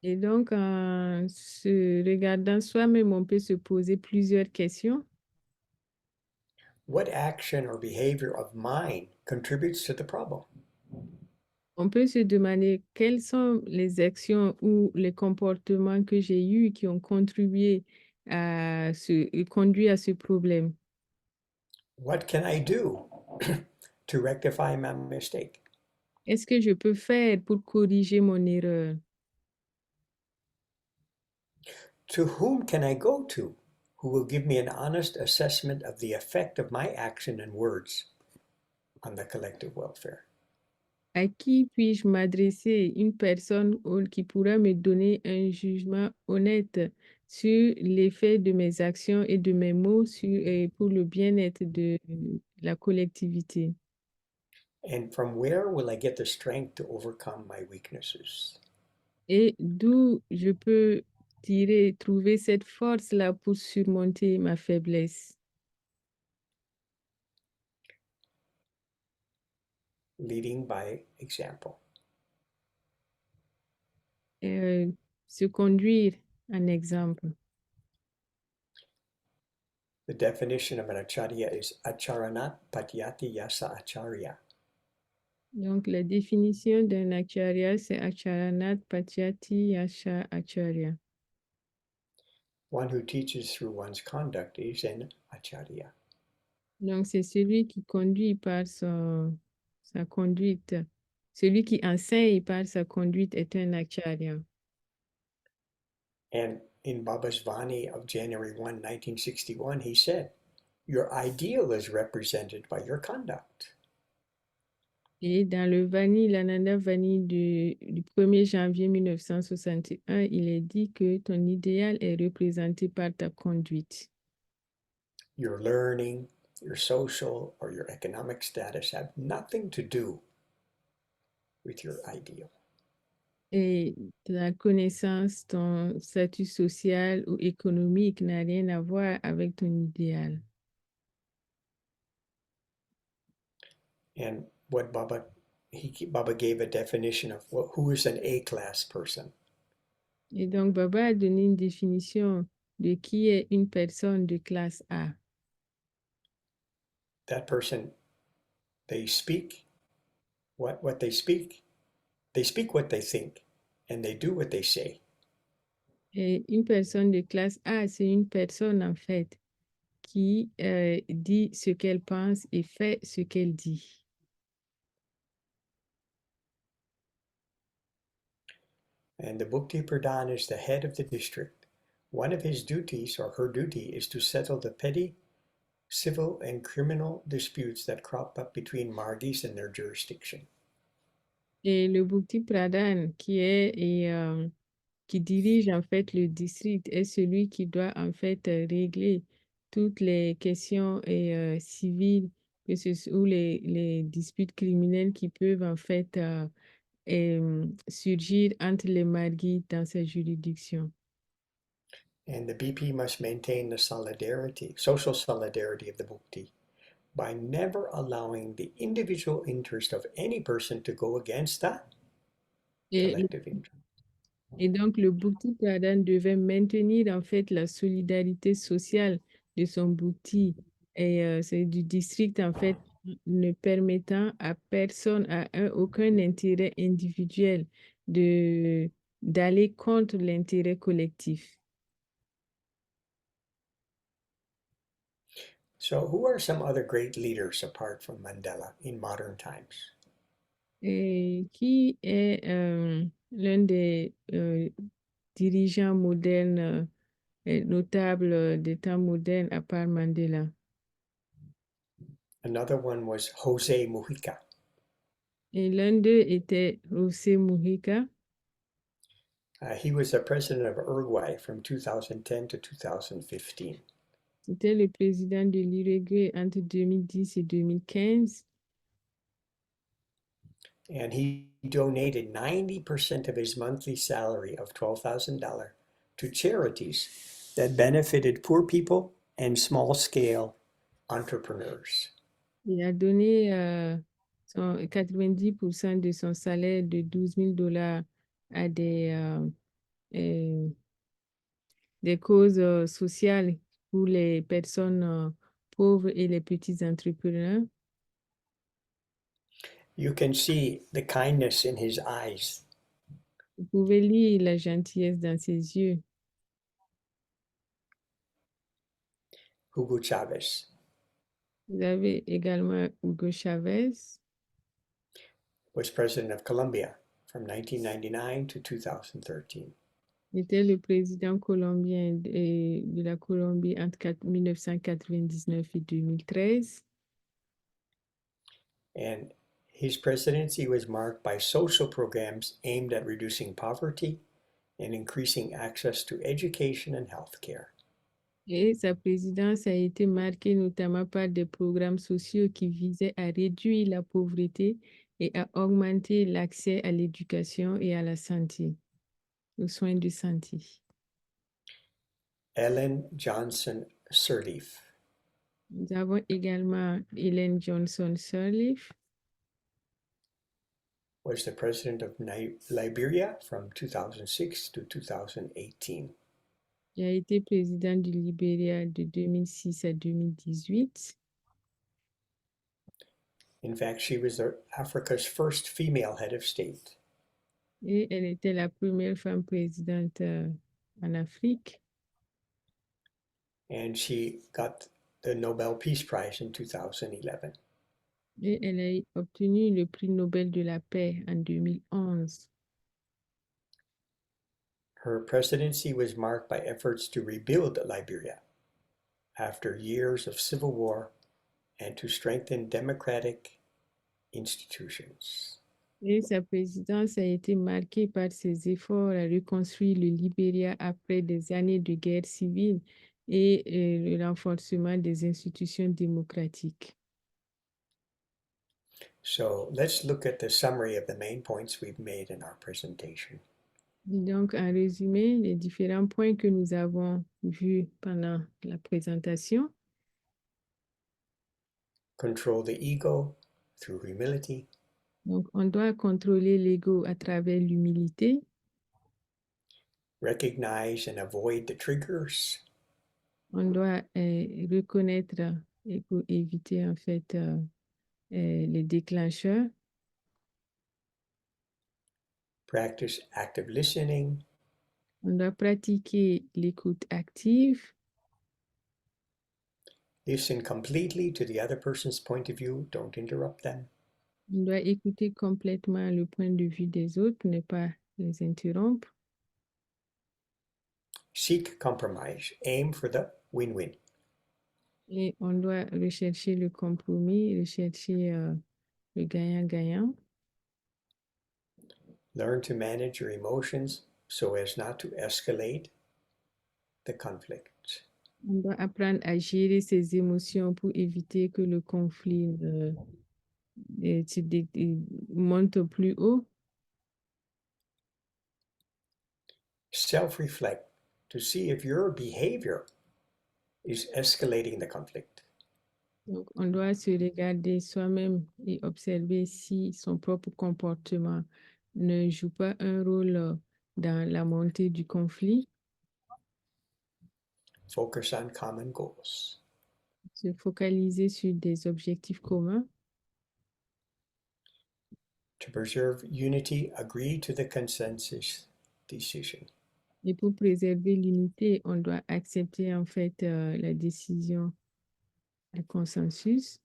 Et donc, en se regardant soi-même, on peut se poser plusieurs questions. What action or behavior of mine contributes to the problem? On peut se demander quelles sont les actions ou les comportements que j'ai eus qui ont contribué conduit à ce problème. What can I do to rectify my mistake? Qu'est-ce que je peux faire pour corriger mon erreur? To whom can I go to who will give me an honest assessment of the effect of my action and words on the collective welfare? À qui puis-je m'adresser? Une personne qui pourra me donner un jugement honnête sur l'effet de mes actions et de mes mots pour le bien-être de la collectivité. And from where will I get the strength to overcome my weaknesses? Et d'où je peux trouver cette force-là pour surmonter ma faiblesse. Leading by example. Se conduire en exemple. The definition of an acharya is acharanat patyati yasa acharya. Donc, la définition d'un acharya, c'est acharanat patyati yasha acharya. One who teaches through one's conduct is an acharya. Donc, c'est celui qui conduit par sa conduite. Celui qui enseigne par sa conduite est un acharya. And in Baba's Vani of January 1, 1961, he said, your ideal is represented by your conduct. Et dans le Vani, l'Ananda Vani du 1er janvier 1961, il est dit que ton idéal est représenté par ta conduite. Your learning, your social, or your economic status have nothing to do with your ideal. Et la connaissance, ton statut social ou économique n'a rien à voir avec ton idéal. And what Baba gave a definition of who is an A-class person. Et donc, Baba a donné une définition de qui est une personne de classe A. That person, they speak what they speak. They speak what they think, and they do what they say. Et une personne de classe A, c'est une personne, en fait, qui dit ce qu'elle pense et fait ce qu'elle dit. And the Bukti Pradhan is the head of the district. One of his duties, or her duty, is to settle the petty civil and criminal disputes that crop up between Margis and their jurisdiction. Et le Bukti Pradhan, qui dirige en fait le district, est celui qui doit en fait régler toutes les questions civiles ou les disputes criminelles qui peuvent en fait surgir entre les Margis dans sa juridiction. And the BP must maintain the solidarity, social solidarity of the Bukti by never allowing the individual interest of any person to go against that Et, collective interest. et donc, le Bukti Pradhan devait maintenir en fait la solidarité sociale de son Bukti et c'est du district en fait, ne permettant à personne, aucun intérêt individuel d'aller contre l'intérêt collectif. So, who are some other great leaders apart from Mandela in modern times? Et qui est l'un des dirigeants modernes et notables des temps modernes à part Mandela? Another one was Jose Mujica. Et l'un d'eux était José Mujica. He was the president of Uruguay from 2010 to 2015. C'était le président de l'Uruguay entre 2010 et 2015. And he donated 90% of his monthly salary of $12,000 to charities that benefited poor people and small-scale entrepreneurs. Il a donné 90% de son salaire de $12,000 à des causes sociales pour les personnes pauvres et les petits entrepreneurs. You can see the kindness in his eyes. Vous pouvez lire la gentillesse dans ses yeux. Hugo Chavez. Vous avez également Hugo Chavez. Was president of Colombia from 1999 to 2013. Il était le président colombien de la Colombie entre 1999 et 2013. And his presidency was marked by social programs aimed at reducing poverty and increasing access to education and healthcare. Et sa présidence a été marquée notamment par des programmes sociaux qui visaient à réduire la pauvreté et à augmenter l'accès à l'éducation et à la santé, aux soins de santé. Ellen Johnson Sirleaf. Nous avons également Ellen Johnson Sirleaf. Was the president of Liberia from 2006 to 2018. Il a été président du Libéria de 2006 à 2018. In fact, she was Africa's first female head of state. Et elle était la première femme présidente en Afrique. And she got the Nobel Peace Prize in 2011. Et elle a obtenu le prix Nobel de la paix en 2011. Her presidency was marked by efforts to rebuild Liberia after years of civil war and to strengthen democratic institutions. Et sa présidence a été marquée par ses efforts à reconstruire le Libéria après des années de guerre civile et le renforcement des institutions démocratiques. So let's look at the summary of the main points we've made in our presentation. Donc, en résumé, les différents points que nous avons vus pendant la présentation. Control the ego through humility. Donc, on doit contrôler l'ego à travers l'humilité. Recognize and avoid the triggers. On doit reconnaître et éviter en fait les déclencheurs. Practice active listening. On doit pratiquer l'écoute active. Listen completely to the other person's point of view. Don't interrupt them. On doit écouter complètement le point de vue des autres, ne pas les interrompre. Seek compromise. Aim for the win-win. Et on doit rechercher le compromis, rechercher le gagnant-gagnant. Learn to manage your emotions so as not to escalate the conflict. On doit apprendre à gérer ses émotions pour éviter que le conflit monte plus haut. Self-reflect to see if your behavior is escalating the conflict. Donc, on doit se regarder soi-même et observer si son propre comportement ne joue pas un rôle dans la montée du conflit. Focus on common goals. Se focaliser sur des objectifs communs. To preserve unity, agree to the consensus decision. Et pour préserver l'unité, on doit accepter en fait la décision, le consensus.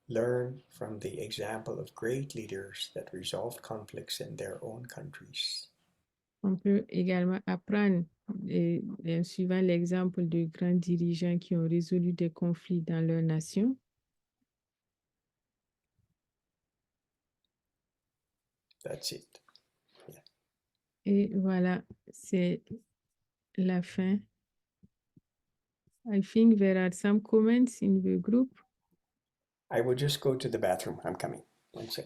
Learn from the example of great leaders that resolved conflicts in their own countries. On peut également apprendre, en suivant l'exemple de grands dirigeants qui ont résolu des conflits dans leur nation. That's it. Et voilà, c'est la fin. I think there are some comments in the group. I will just go to the bathroom. I'm coming. One sec.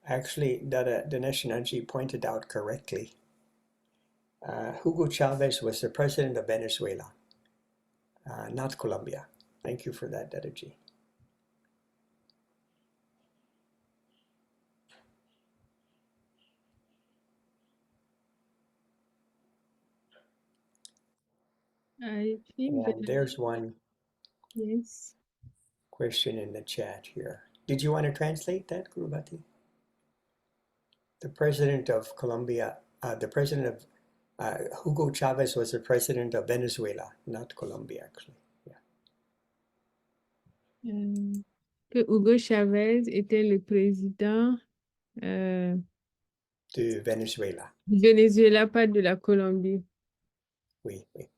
Actually, Dinesh Nanji pointed out correctly. Hugo Chavez was the president of Venezuela, not Colombia. Thank you for that, Dadaji. I think And there's one yes. question in the chat here. Did you want to translate that, Gurubati? The president of Colombia, the president of Hugo Chavez was the president of Venezuela, not Colombia, actually. Que Hugo Chavez était le président De Venezuela. du Venezuela, pas de la Colombie. Oui. Okay.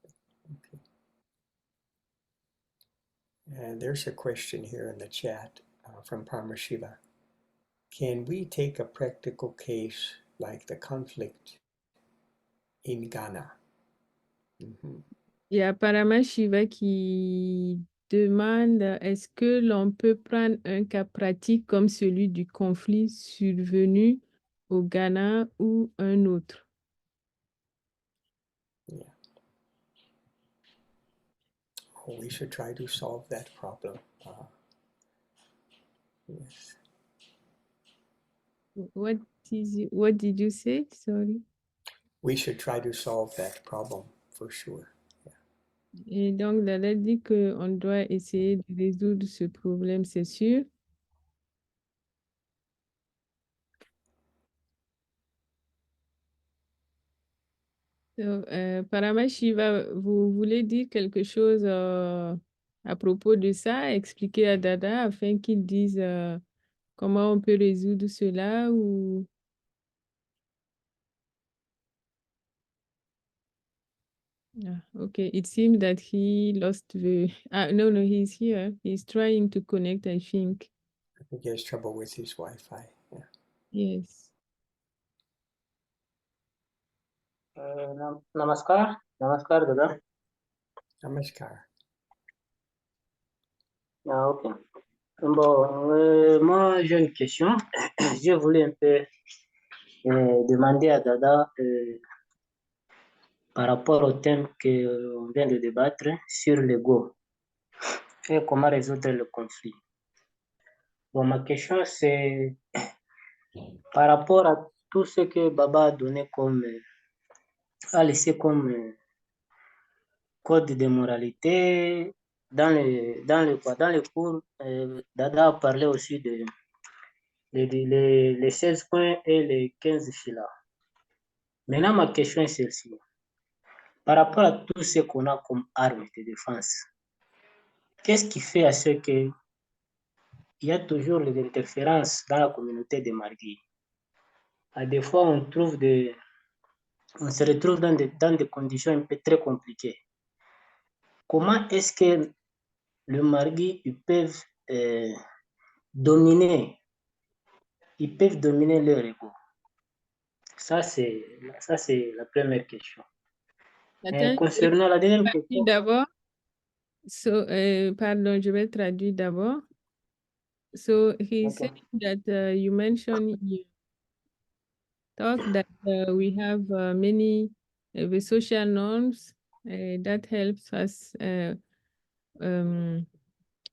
And there's a question here in the chat from Parmashiva. Can we take a practical case like the conflict in Ghana? Mm-hmm. Il y a Paramashiva qui demande est-ce que l'on peut prendre un cas pratique comme celui du conflit survenu au Ghana ou un autre? Yeah. Oh, we should try to solve that problem. Yes. What did you say? Sorry. We should try to solve that problem for sure. Et donc, elle a dit qu'on doit essayer de résoudre ce problème, c'est sûr. So, Paramashiva, vous voulez dire quelque chose à propos de ça, expliquer à Dada afin qu'il dise comment on peut résoudre cela ou... Ah, okay, it seems that he lost the... no, he's here. He's trying to connect, I think. I think he has trouble with his Wi-Fi. Yeah. Yes. Namaskar, namaskar Dada. Namaskar. Ah, ok. Bon, moi j'ai une question. Je voulais un peu demander à Dada par rapport au thème qu'on vient de débattre sur l'ego et comment résoudre le conflit. Bon, ma question c'est par rapport à tout ce que Baba a donné a laissé comme code de moralité dans les cours. Dada a parlé aussi de les 16 points et les 15 filas. Maintenant, ma question est celle-ci. Par rapport à tout ce qu'on a comme armes de défense, qu'est-ce qui fait à ce qu'il y a toujours les interférences dans la communauté des Marguis? À des fois, on se retrouve dans des conditions un peu très compliquées. Comment est-ce que les Marguis peuvent dominer leur ego? Ça, c'est la première question. Attends, Concernant la deuxième question, d'abord. So, pardon, je vais traduire d'abord. So, he okay. said that you mentioned in your talk that we have many the social norms that helps us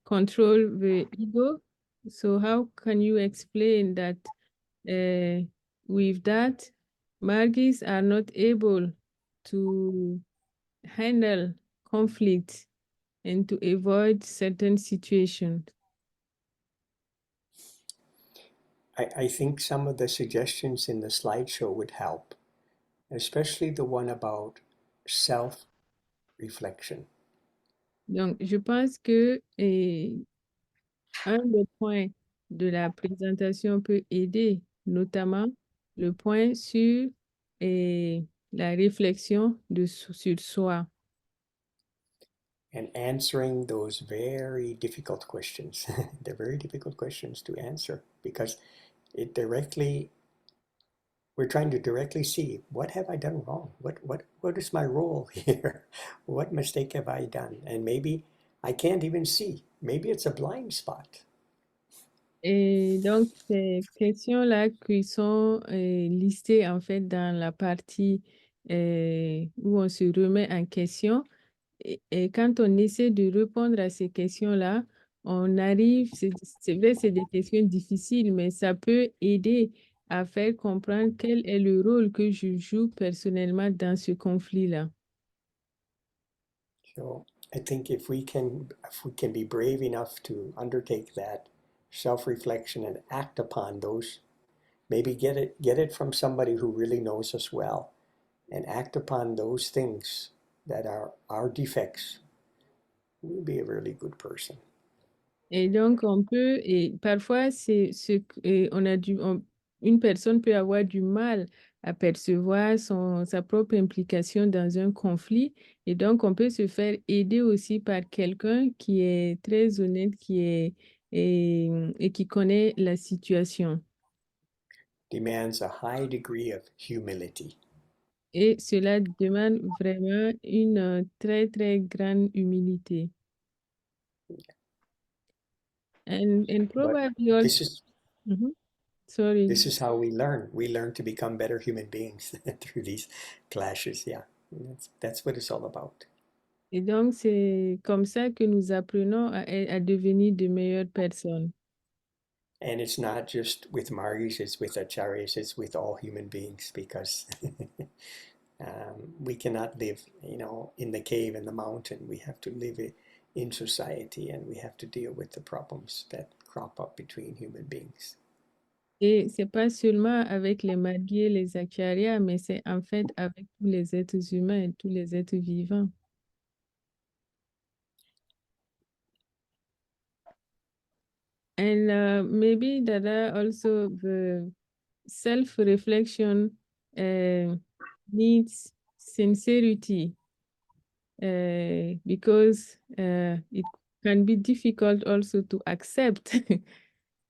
control the ego. So how can you explain that with that, Margis are not able to handle conflict and to avoid certain situations? I think some of the suggestions in the slideshow would help, especially the one about self-reflection. Donc, je pense que un des points de la présentation peut aider, notamment le point sur la réflexion sur soi. And answering those very difficult questions. They're very difficult questions to answer because we're trying to directly see, what have I done wrong? What is my role here? What mistake have I done? And maybe I can't even see. Maybe it's a blind spot. Et donc, ces questions-là qui sont listées en fait dans la partie où on se remet en question, et quand on essaie de répondre à ces questions-là, on arrive, c'est vrai, c'est des questions difficiles, mais ça peut aider à faire comprendre quel est le rôle que je joue personnellement dans ce conflit-là. So I think if we can be brave enough to undertake that self-reflection and act upon those, maybe get it from somebody who really knows us well, and act upon those things that are our defects, we'll be a really good person. Et donc, on peut, et parfois, une personne peut avoir du mal à percevoir sa propre implication dans un conflit. Et donc, on peut se faire aider aussi par quelqu'un qui est très honnête, et qui connaît la situation. Demands a high degree of humility. Et cela demande vraiment une très, très grande humilité. And probably also... This is Sorry. This is how we learn. We learn to become better human beings through these clashes. Yeah, that's what it's all about. Et donc, c'est comme ça que nous apprenons à devenir de meilleures personnes. And it's not just with Margis, it's with Acharyas, it's with all human beings, because we cannot live, in the cave, in the mountain. We have to live in society, and we have to deal with the problems that crop up between human beings. Et c'est pas seulement avec les mariés, les acarias, mais c'est en fait avec tous les êtres humains et tous les êtres vivants. And maybe Dada also the self-reflection needs sincerity because it can be difficult also to accept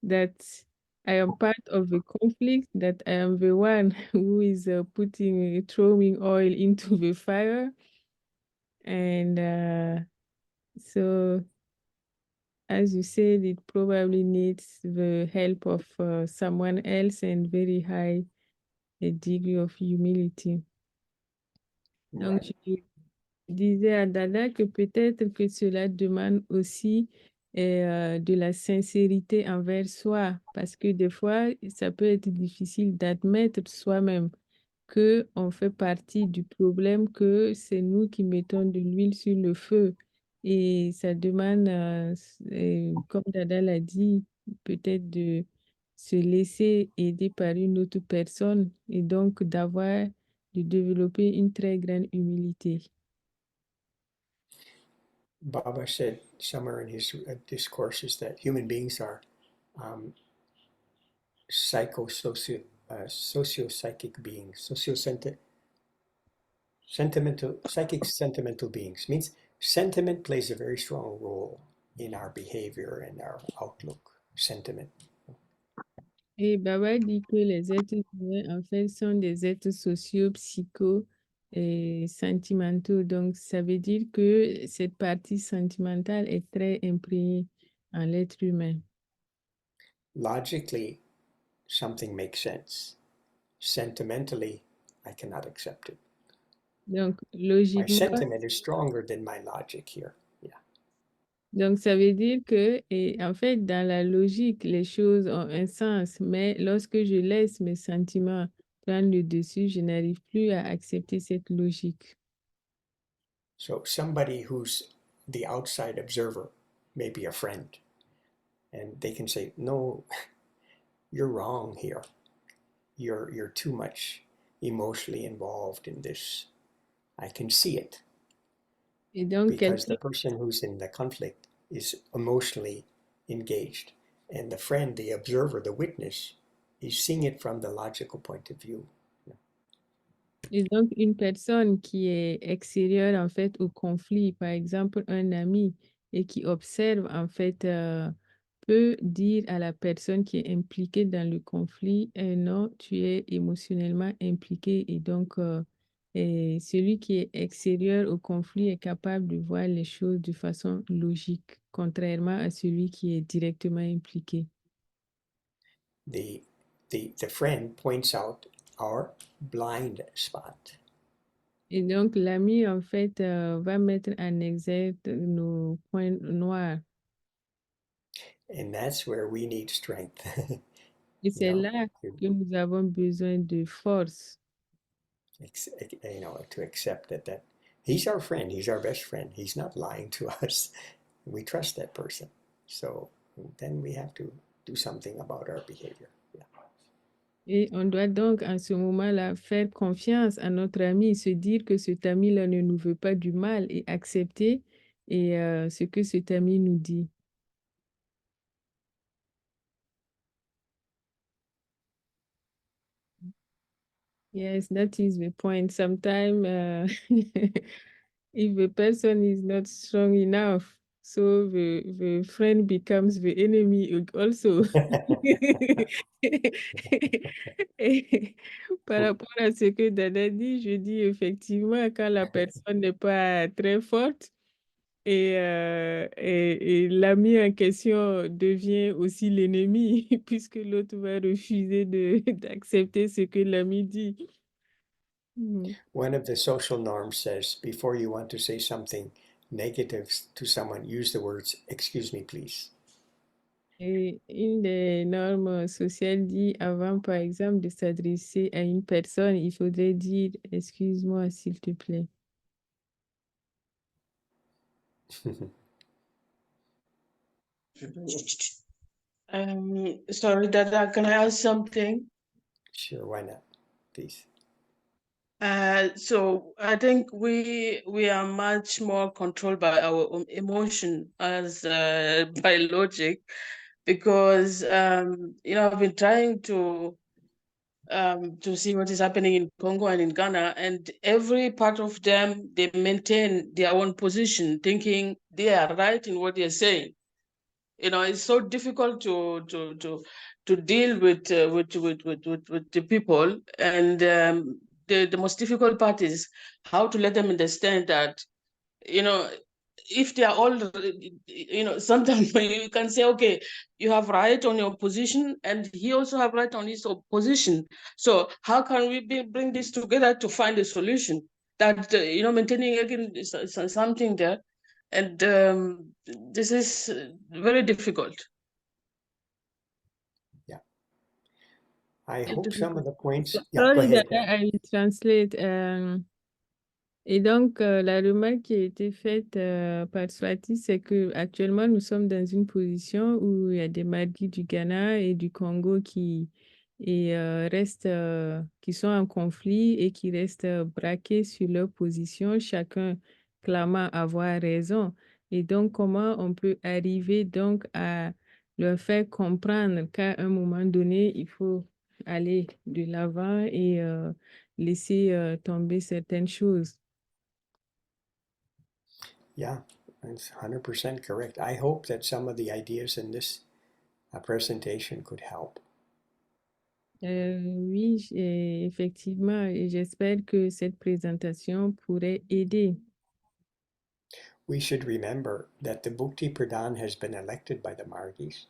that I am part of a conflict, that I am the one who is throwing oil into the fire. And so, as you said, it probably needs the help of someone else and very high a degree of humility. Donc, Right. je disais à Dada que peut-être que cela demande aussi de la sincérité envers soi, parce que des fois, ça peut être difficile d'admettre soi-même qu'on fait partie du problème, que c'est nous qui mettons de l'huile sur le feu. Et ça demande, comme Dada l'a dit, peut-être de se laisser aider par une autre personne et donc de développer une très grande humilité. Baba said somewhere in his discourses that human beings are socio-psychic beings, sentimental beings. Means sentiment plays a very strong role in our behavior and our outlook. Sentiment. Et Baba dit que les êtres humains, en fait, sont des êtres sociaux, psycho et sentimentaux. Donc, ça veut dire que cette partie sentimentale est très imprégnée en l'être humain. Logically, something makes sense. Sentimentally, I cannot accept it. Donc, My logiquement, sentiment is stronger than my logic here. Yeah. donc ça veut dire que, et en fait, dans la logique, les choses ont un sens, mais lorsque je laisse mes sentiments prendre le dessus, je n'arrive plus à accepter cette logique. So somebody who's the outside observer, maybe a friend, and they can say, "No, you're wrong here. You're too much emotionally involved in this. I can see it." Et donc, Because quelqu'un the person who's in the conflict is emotionally engaged, and the friend, the observer, the witness, is seeing it from the logical point of view. Et donc, une personne qui est extérieure, en fait, au conflit, par exemple, un ami, et qui observe, en fait, peut dire à la personne qui est impliquée dans le conflit, non, tu es émotionnellement impliqué. Et donc, et celui qui est extérieur au conflit est capable de voir les choses de façon logique, contrairement à celui qui est directement impliqué. The friend points out our blind spot. Et donc, l'ami, en fait, va mettre en exergue nos points noirs. And that's where we need strength. Et c'est know, là to, que nous avons besoin de force. to accept that he's our friend, he's our best friend, he's not lying to us. We trust that person. So then we have to do something about our behavior. Yeah. Et on doit donc, en ce moment-là, faire confiance à notre ami, se dire que cet ami-là ne nous veut pas du mal et accepter ce que cet ami nous dit. Yes, that is the point. Sometimes, if the person is not strong enough, so the friend becomes the enemy also. Et par rapport à ce que Dada dit, je dis effectivement, quand la personne n'est pas très forte et l'ami en question devient aussi l'ennemi, puisque l'autre va refuser d'accepter ce que l'ami dit. One of the social norms says before you want to say something negative to someone, use the words, "Excuse me, please." Et une des normes sociales dit avant, par exemple, de s'adresser à une personne, il faudrait dire excuse-moi, s'il te plaît. Sorry, Dada, can I ask something? Sure, why not? Please. So I think we are much more controlled by our own emotion as by logic, because I've been trying to see what is happening in Congo and in Ghana, and every part of them, they maintain their own position, thinking they are right in what they're saying. It's so difficult to deal with the people, and the most difficult part is how to let them understand that, if they are all, sometimes you can say, okay, you have right on your position, and he also have right on his position. So how can we bring this together to find a solution that, maintaining again something there, and this is very difficult. Yeah. I Very hope some of difficult. the points. Yeah, go Sorry, ahead. Dada, I will translate. Et donc, la remarque qui a été faite par Swati, c'est que actuellement nous sommes dans une position où il y a des marguis du Ghana et du Congo qui restent, qui sont en conflit et qui restent braqués sur leur position, chacun clamant avoir raison. Et donc, comment on peut arriver donc à leur faire comprendre qu'à un moment donné, il faut aller de l'avant et laisser tomber certaines choses. Yeah, that's 100% correct. I hope that some of the ideas in this presentation could help. Oui, effectivement, et j'espère que cette présentation pourrait aider. We should remember that the Bhukti Pradhan has been elected by the Margis.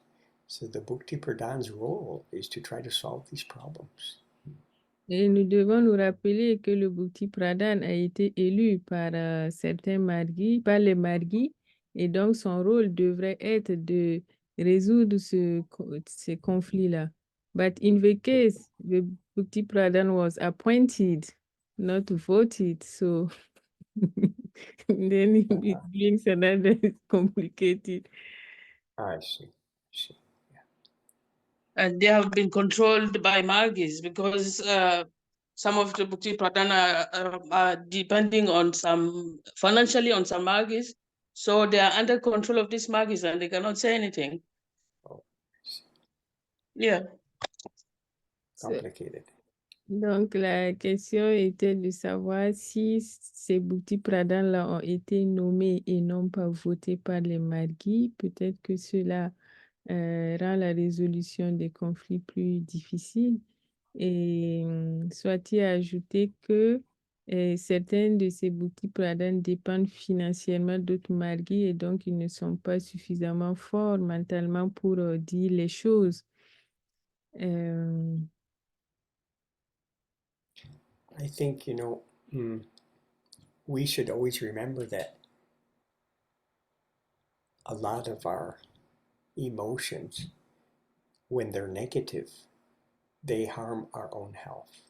So the Bhukti Pradhan's role is to try to solve these problems. Et nous devons nous rappeler que le Bhukti Pradhan a été élu par certains margis, par les margis, et donc son rôle devrait être de résoudre ces conflits-là. But in the case, the Bhukti Pradhan was appointed, not voted, so then it brings another complicated. I see. And they have been controlled by Margis, because some of the Bhukti Pradhana are depending on financially on some Margis. So they are under control of these Margis and they cannot say anything. Oh, I see. Yeah. Complicated. Donc, la question était de savoir si ces Bhukti Pradhan-là ont été nommés et non pas votés par les margis. Peut-être que cela rend la résolution des conflits plus difficile. Et Swati a ajouté que certains de ces Bhukti Pradhan dépendent financièrement d'autres margis et donc ils ne sont pas suffisamment forts mentalement pour dire les choses. I think, we should always remember that a lot of our emotions, when they're negative, they harm our own health.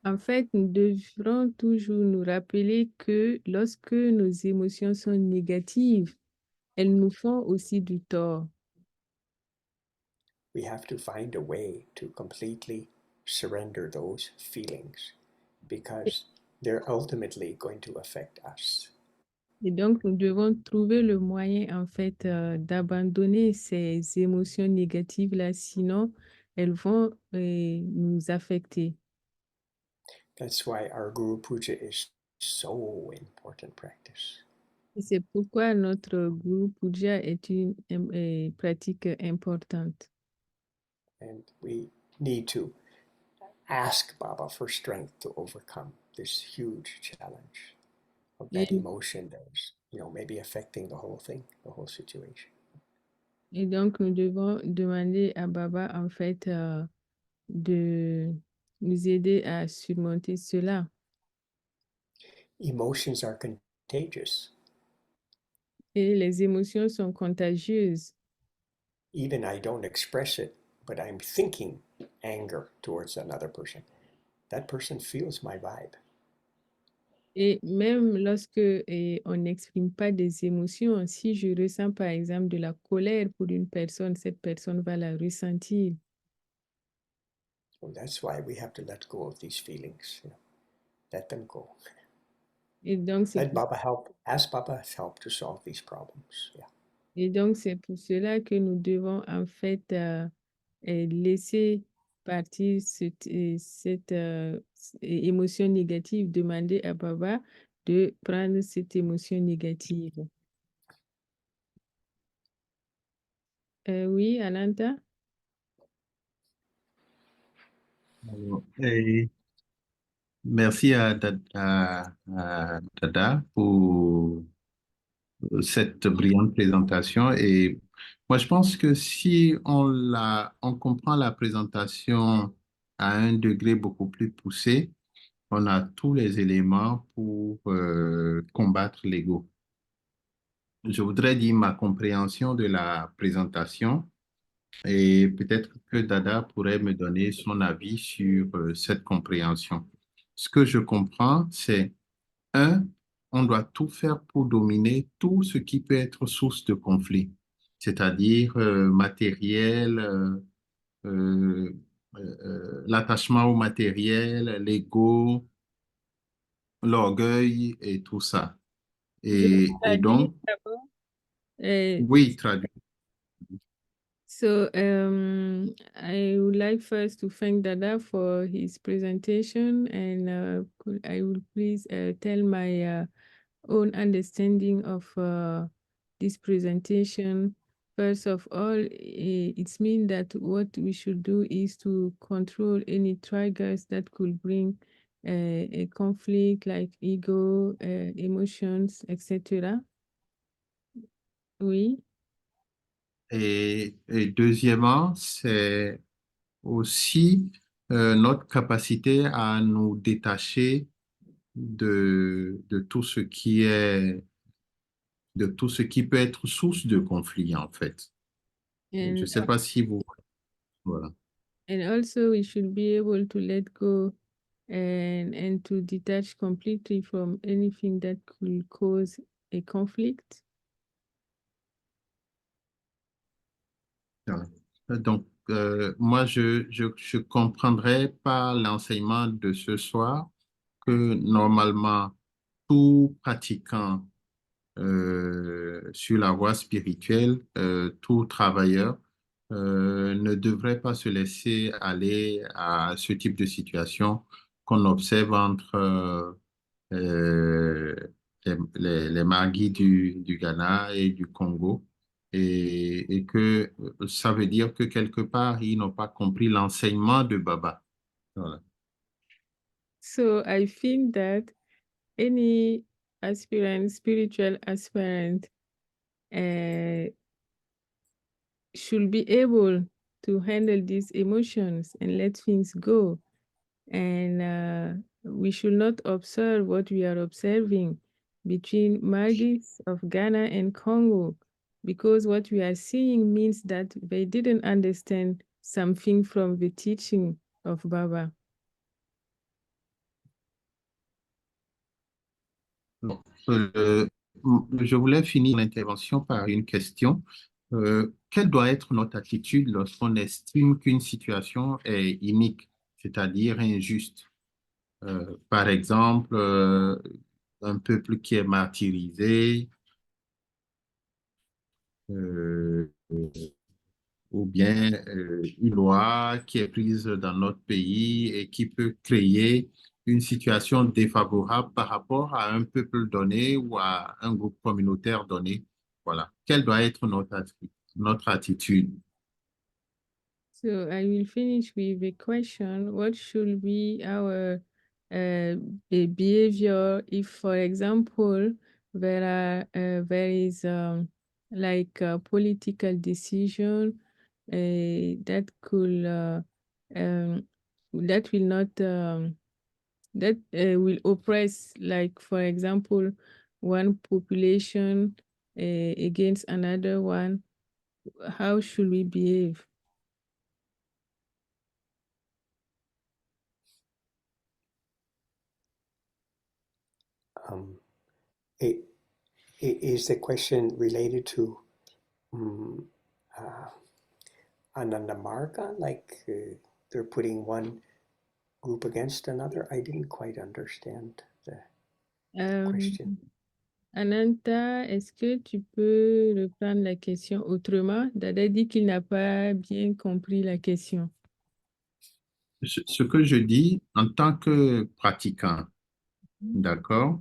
En fait, nous devrons toujours nous rappeler que lorsque nos émotions sont négatives, elles nous font aussi du tort. We have to find a way to completely surrender those feelings because they're ultimately going to affect us. Et donc, nous devons trouver le moyen, en fait, d'abandonner ces émotions négatives-là, sinon elles vont nous affecter. That's why our Guru Puja is so important practice. Et c'est pourquoi notre Guru Puja est une pratique importante. And we need to ask Baba for strength to overcome this huge challenge of that emotion that is, maybe affecting the whole thing, the whole situation. Et donc, nous devons demander à Baba, en fait, de nous aider à surmonter cela. Emotions are contagious. Et les émotions sont contagieuses. Even I don't express it, but I'm thinking anger towards another person. That person feels my vibe. Et même lorsque on n'exprime pas des émotions, si je ressens par exemple de la colère pour une personne, cette personne va la ressentir. So that's why we have to let go of these feelings. Let them go. Et donc, c'est Let pour, Baba help. Ask Baba's help to solve these problems. Yeah. et donc, c'est pour cela que nous devons en fait laisser partir cette émotion négative, demander à Baba de prendre cette émotion négative. Oui, Ananta? Et merci à Dada pour cette brillante présentation. Et moi, je pense que si on comprend la présentation à un degré beaucoup plus poussé, on a tous les éléments pour combattre l'ego. Je voudrais dire ma compréhension de la présentation et peut-être que Dada pourrait me donner son avis sur cette compréhension. Ce que je comprends, c'est un, on doit tout faire pour dominer tout ce qui peut être source de conflit, c'est-à-dire matériel, l'attachement au matériel, l'ego, l'orgueil et tout ça. Je vais Et traduire donc, d'abord. Euh, oui, traduit. So I would like first to thank Dada for his presentation, and I will please tell my own understanding of this presentation. First of all, it's mean that what we should do is to control any triggers that could bring a conflict like ego, emotions, etc. Oui. Et deuxièmement, c'est aussi notre capacité à nous détacher de tout ce qui est, de tout ce qui peut être source de conflit, en fait. Je ne And sais pas si vous... Voilà. And also we should be able to let go and to detach completely from anything that could cause a conflict. Voilà. Donc, moi, je comprendrais par l'enseignement de ce soir que normalement, tout pratiquant sur la voie spirituelle, tout travailleur ne devrait pas se laisser aller à ce type de situation qu'on observe entre euh, les Margis du Ghana et du Congo. Et que ça veut dire que quelque part, ils n'ont pas compris l'enseignement de Baba. Voilà. So I think that any aspirant, spiritual aspirant, should be able to handle these emotions and let things go. And we should not observe what we are observing between Margis of Ghana and Congo, because what we are seeing means that they didn't understand something from the teaching of Baba. Bon, je voulais finir l'intervention par une question. Quelle doit être notre attitude lorsqu'on estime qu'une situation est inique, c'est-à-dire injuste? Par exemple, un peuple qui est martyrisé, euh, ou bien une loi qui est prise dans notre pays et qui peut créer une situation défavorable par rapport à un peuple donné ou à un groupe communautaire donné. Voilà. Quelle doit être notre attitude? So I will finish with a question. What should be our behavior if, for example, there is like a political decision that could that will not that will oppress, like for example, one population against another one. How should we behave? it, is the question related to Ananda Marga, like they're putting one group against another? I didn't quite understand the question. Ananta, est-ce que tu peux reprendre la question autrement? Dada dit qu'il n'a pas bien compris la question. Ce que je dis en tant que pratiquant, d'accord,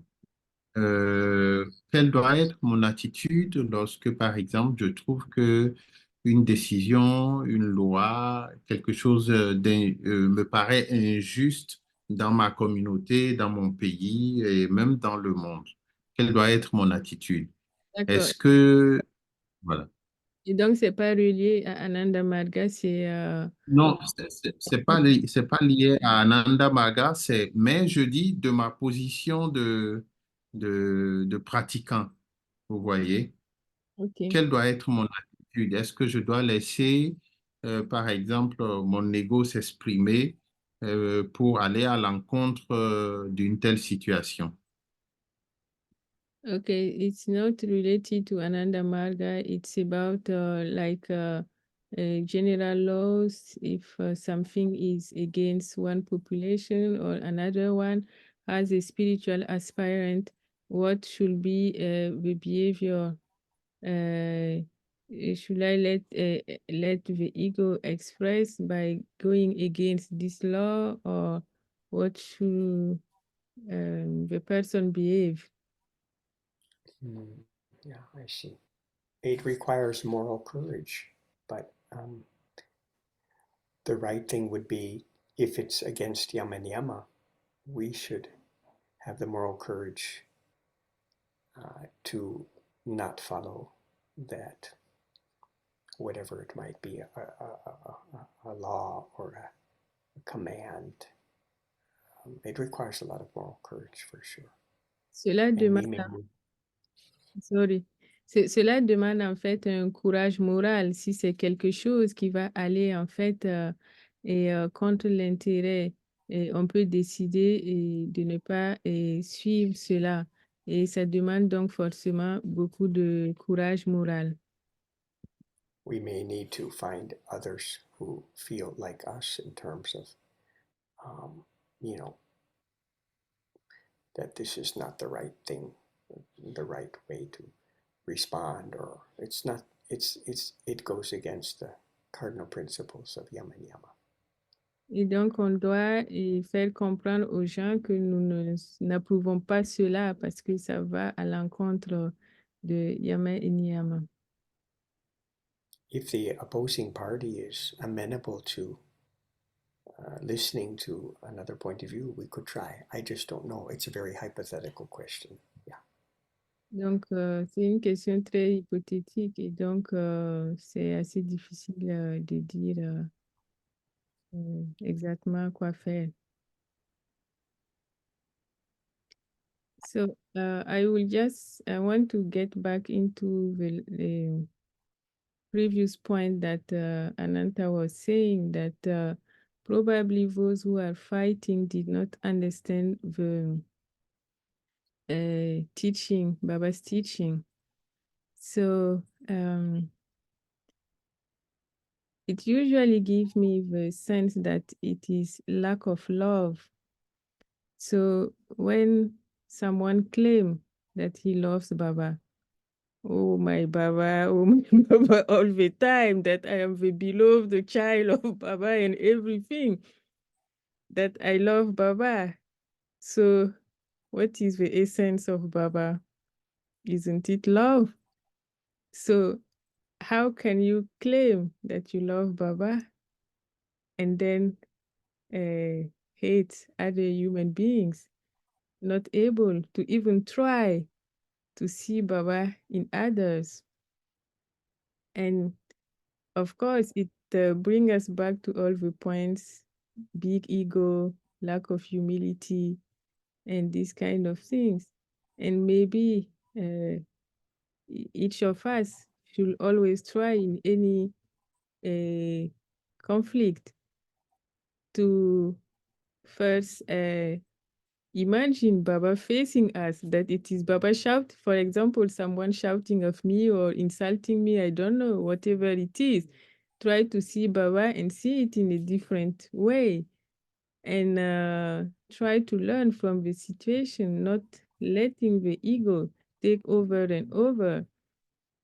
quelle doit être mon attitude lorsque, par exemple, je trouve que une décision, une loi, quelque chose me paraît injuste dans ma communauté, dans mon pays et même dans le monde. Quelle doit être mon attitude? D'accord. Est-ce que... Voilà. Et donc, c'est pas relié à Ananda Marga, c'est... Non, c'est pas lié à Ananda Marga, mais je dis de ma position de pratiquant, vous voyez. OK. Quelle doit être mon attitude? Est-ce que je dois laisser, par exemple, mon ego s'exprimer pour aller à l'encontre d'une telle situation? Okay, it's not related to Ananda Marga. It's about general laws. If something is against one population or another one, as a spiritual aspirant, what should be the behavior? Should I let the ego express by going against this law, or what should the person behave? Yeah, I see. It requires moral courage, but the right thing would be, if it's against yama and yama, we should have the moral courage to not follow that, whatever it might be, a law or a command. It requires a lot of moral courage for sure. Cela demande, Cela demande en fait un courage moral si c'est quelque chose qui va aller en fait contre l'intérêt. Et on peut décider de ne pas suivre cela. Et ça demande donc forcément beaucoup de courage moral. We may need to find others who feel like us in terms of, that this is not the right thing, the right way to respond, or it goes against the cardinal principles of yama and yama. Et donc, on doit faire comprendre aux gens que nous n'approuvons pas cela parce que ça va à l'encontre de yama et niyama. If the opposing party is amenable to listening to another point of view, we could try. I just don't know. It's a very hypothetical question. Yeah. Donc, c'est une question très hypothétique et donc c'est assez difficile de dire exactement quoi faire. So, I want to get back into the previous point that Ananta was saying, that probably those who are fighting did not understand the teaching, Baba's teaching. So it usually gives me the sense that it is lack of love. So when someone claims that he loves Baba, oh my Baba, all the time, that I am the beloved child of Baba and everything, that I love Baba. So what is the essence of Baba? Isn't it love? So how can you claim that you love Baba and then hate other human beings, not able to even try to see Baba in others? And of course, it brings us back to all the points: big ego, lack of humility, and these kind of things. And maybe each of us should always try in any conflict to first imagine Baba facing us, that it is Baba shout, for example, someone shouting of me or insulting me, I don't know, whatever it is. Try to see Baba and see it in a different way. And try to learn from the situation, not letting the ego take over and over.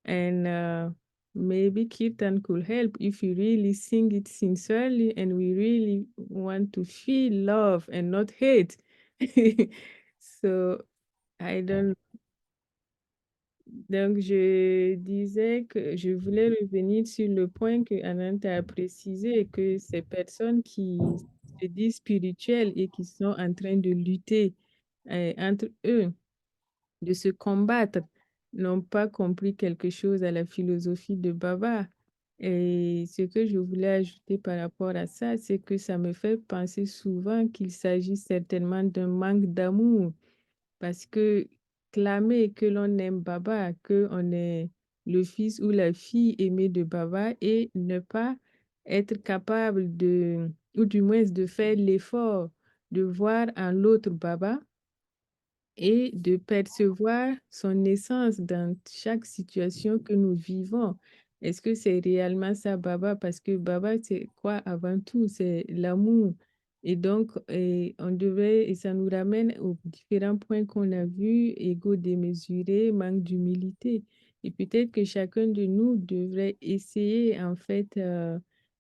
And maybe Kirtan could help if you really sing it sincerely and we really want to feel love and not hate. So, I don't. Donc, je disais que je voulais revenir sur le point que Ananta a précisé, que ces personnes qui se disent spirituelles et qui sont en train de lutter entre eux, de se combattre, n'ont pas compris quelque chose à la philosophie de Baba. Et ce que je voulais ajouter par rapport à ça, c'est que ça me fait penser souvent qu'il s'agit certainement d'un manque d'amour. Parce que clamer que l'on aime Baba, qu'on est le fils ou la fille aimée de Baba et ne pas être capable de, ou du moins de faire l'effort de voir en l'autre Baba et de percevoir son essence dans chaque situation que nous vivons. Est-ce que c'est réellement ça, Baba? Parce que Baba, c'est quoi avant tout? C'est l'amour. Et donc, on devrait, et ça nous ramène aux différents points qu'on a vus, ego démesuré, manque d'humilité. Et peut-être que chacun de nous devrait essayer, en fait,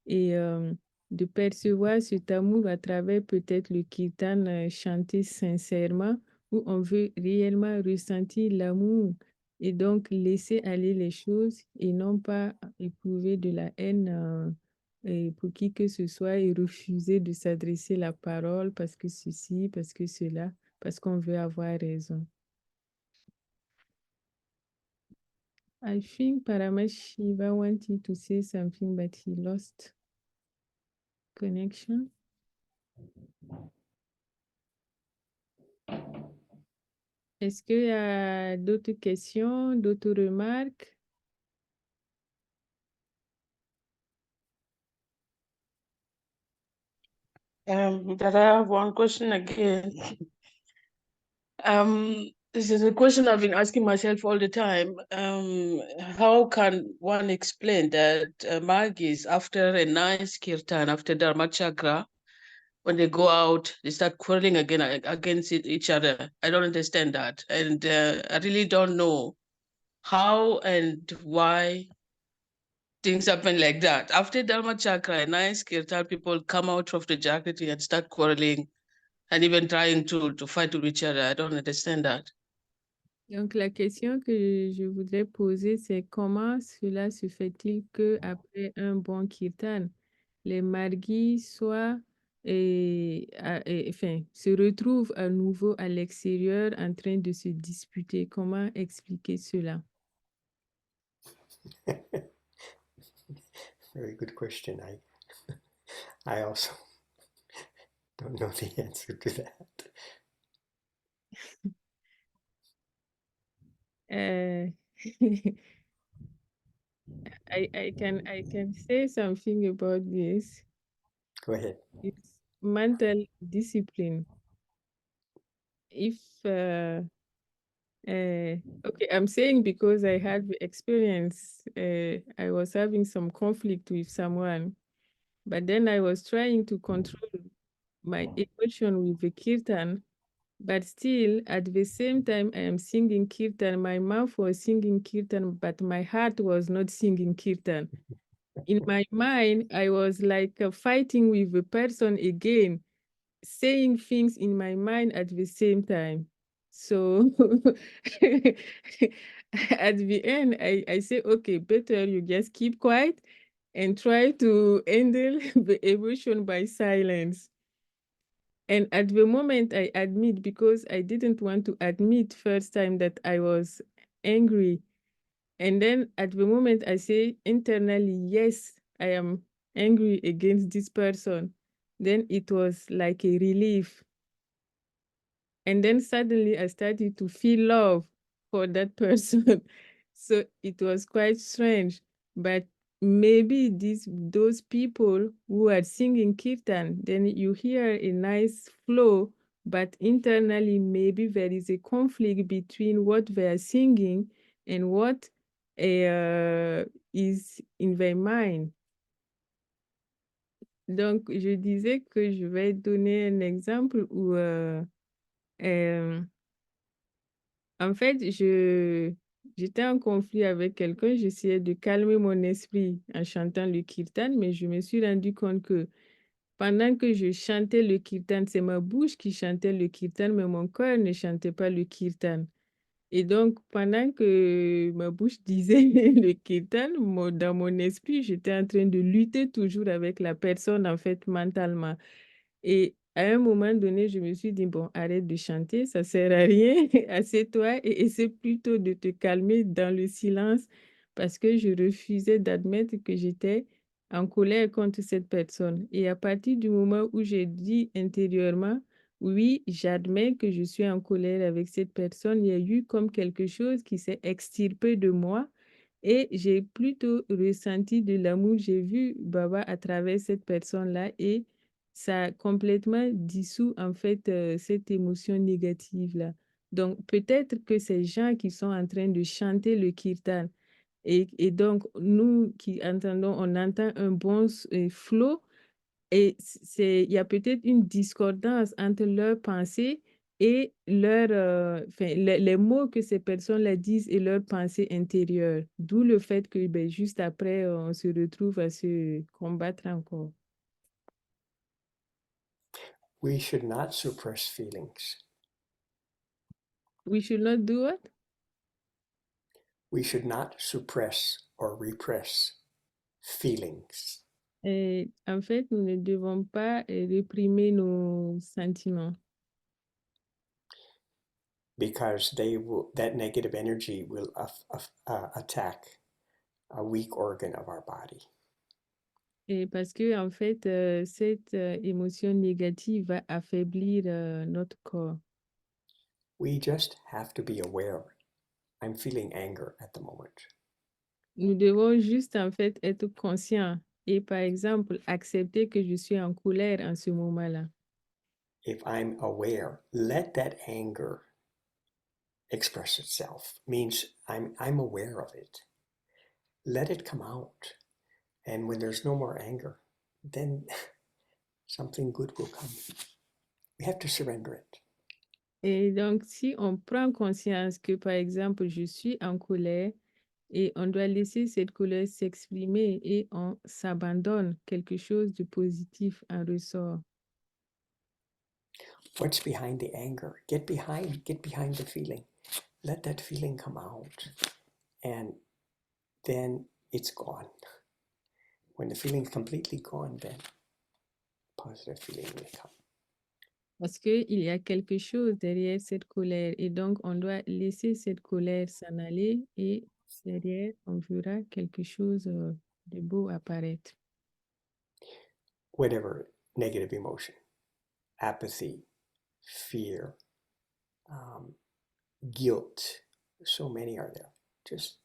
de percevoir cet amour à travers peut-être le kirtan chanté sincèrement, où on veut réellement ressentir l'amour et donc laisser aller les choses et non pas éprouver de la haine et pour qui que ce soit et refuser de s'adresser la parole parce que ceci, parce que cela, parce qu'on veut avoir raison. I think Paramashiva wanted to say something, but he lost connection. Est-ce qu'il y a d'autres questions, d'autres remarques? But I have one question again. This is a question I've been asking myself all the time. How can one explain that Magis, after a nice kirtan, after Dharma Chakra, when they go out, they start quarreling again against each other? I don't understand that. And I really don't know how and why things happen like that. After Dharma Chakra, a nice kirtan, people come out of the Jagrati and start quarreling and even trying to fight with each other. I don't understand that. Donc, la question que je voudrais poser, c'est comment cela se fait-il qu'après un bon kirtan, les margis soient, enfin, se retrouvent à nouveau à l'extérieur en train de se disputer? Comment expliquer cela? Very good question. I also don't know the answer to that. I can say something about this. Go ahead. It's mental discipline. If okay, I'm saying because I had the experience, I was having some conflict with someone, but then I was trying to control my emotion with the kirtan, but still at the same time I am singing kirtan. My mouth was singing kirtan, but my heart was not singing kirtan. In my mind, I was like fighting with the person again, saying things in my mind at the same time. So at the end, I say, okay, better you just keep quiet and try to handle the emotion by silence. And at the moment I admit, because I didn't want to admit first time that I was angry. And then at the moment I say internally, yes, I am angry against this person. Then it was like a relief. And then suddenly I started to feel love for that person. So it was quite strange. But maybe those people who are singing kirtan, then you hear a nice flow but internally maybe there is a conflict between what they are singing and what is in their mind. Donc, je disais que je vais donner un exemple où, en fait, j'étais en conflit avec quelqu'un, j'essayais de calmer mon esprit en chantant le kirtan, mais je me suis rendu compte que pendant que je chantais le kirtan, c'est ma bouche qui chantait le kirtan, mais mon cœur ne chantait pas le kirtan. Et donc, pendant que ma bouche disait le kirtan, dans mon esprit, j'étais en train de lutter toujours avec la personne, en fait, mentalement. Et à un moment donné, je me suis dit, bon, arrête de chanter, ça sert à rien, assieds-toi et essaie plutôt de te calmer dans le silence parce que je refusais d'admettre que j'étais en colère contre cette personne. Et à partir du moment où j'ai dit intérieurement, oui, j'admets que je suis en colère avec cette personne, il y a eu comme quelque chose qui s'est extirpé de moi et j'ai plutôt ressenti de l'amour. J'ai vu Baba à travers cette personne-là et ça a complètement dissout en fait cette émotion négative-là. Donc peut-être que ces gens qui sont en train de chanter le kirtan et donc nous qui entendons, on entend un bon flow et il y a peut-être une discordance entre leurs pensées et les mots que ces personnes-là disent et leurs pensées intérieures. D'où le fait que ben, juste après, on se retrouve à se combattre encore. We should not suppress feelings. We should not do what? We should not suppress or repress feelings. Et en fait, nous ne devons pas réprimer nos sentiments Because that negative energy will attack a weak organ of our body. et parce que en fait, cette émotion négative va affaiblir notre corps. We just have to be aware. I'm feeling anger at the moment. Nous devons juste en fait être conscients et par exemple accepter que je suis en colère en ce moment-là. If I'm aware, let that anger express itself. Means I'm aware of it. Let it come out. And when there's no more anger, then something good will come. We have to surrender it. Et donc, si on prend conscience que, par exemple, je suis en colère et on doit laisser cette colère s'exprimer et on s'abandonne, quelque chose de positif en ressort. What's behind the anger? Get behind the feeling. Let that feeling come out. And then it's gone. When the feeling's completely gone, then positive feeling will come. Parce qu'il y a quelque chose derrière cette colère et donc on doit laisser cette colère s'en aller et derrière on verra quelque chose de beau apparaître. Whatever negative emotion, apathy, fear, guilt, so many are there. Just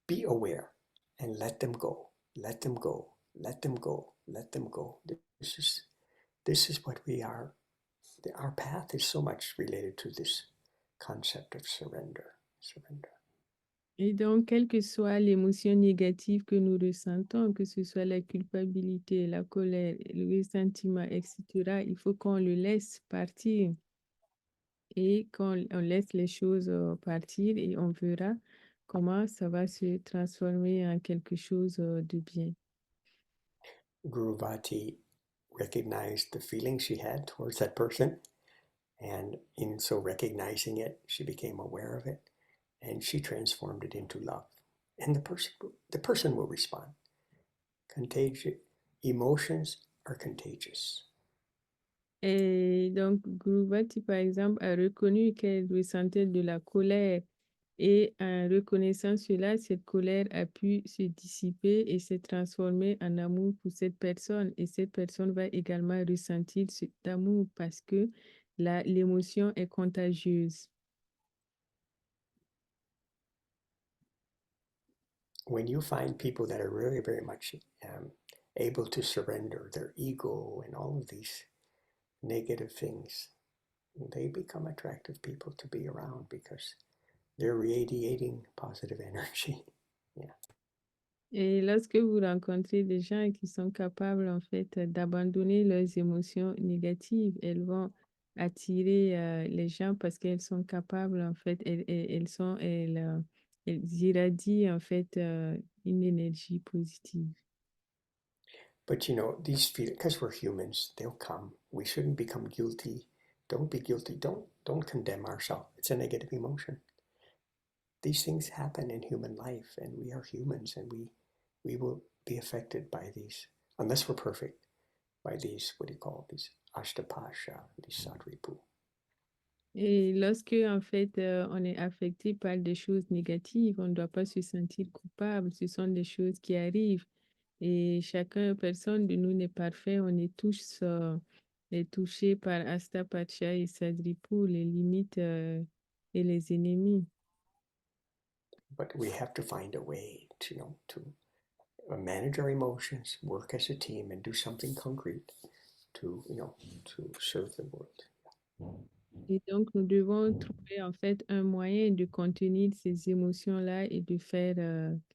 be aware and let them go. Let them go. Let them go. Let them go. This is what we are. Our path is so much related to this concept of surrender. Surrender. Et donc, quelle que soit l'émotion négative que nous ressentons, que ce soit la culpabilité, la colère, le ressentiment, etc., il faut qu'on le laisse partir et qu'on laisse les choses partir et on verra comment ça va se transformer en quelque chose de bien. Guru Vati recognized the feeling she had towards that person, and in so recognizing it, she became aware of it, and she transformed it into love. And the person will respond. Contagious emotions are contagious. Et donc, Guru Vati, par exemple, a reconnu qu'elle ressentait de la colère. Et en reconnaissant cela, cette colère a pu se dissiper et se transformer en amour pour cette personne. Et cette personne va également ressentir cet amour parce que l'émotion est contagieuse. When you find people that are really very much able to surrender their ego and all of these negative things, they become attractive people to be around because they're radiating positive energy. Yeah. Et lorsque vous rencontrez des gens qui sont capables, en fait, d'abandonner leurs émotions négatives, elles vont attirer les gens parce qu'elles sont capables, en fait, elles irradient, en fait, une énergie positive. But you know, these feelings, because we're humans, they'll come. We shouldn't become guilty. Don't be guilty. Don't condemn ourselves. It's a negative emotion. These things happen in human life, and we are humans, and we will be affected by these, unless we're perfect, by these, what do you call these ashtapasha, these satripu. Et lorsque, en fait, on est affecté par des choses négatives, on ne doit pas se sentir coupable. Ce sont des choses qui arrivent. Et personne de nous n'est parfait. On est tous touchés par Astapacha et Sadripu, les limites et les ennemis. But we have to find a way to, you know, to manage our emotions, work as a team, and do something concrete to, you know, to serve the world. Et donc, nous devons trouver en fait un moyen de contenir ces émotions-là et de faire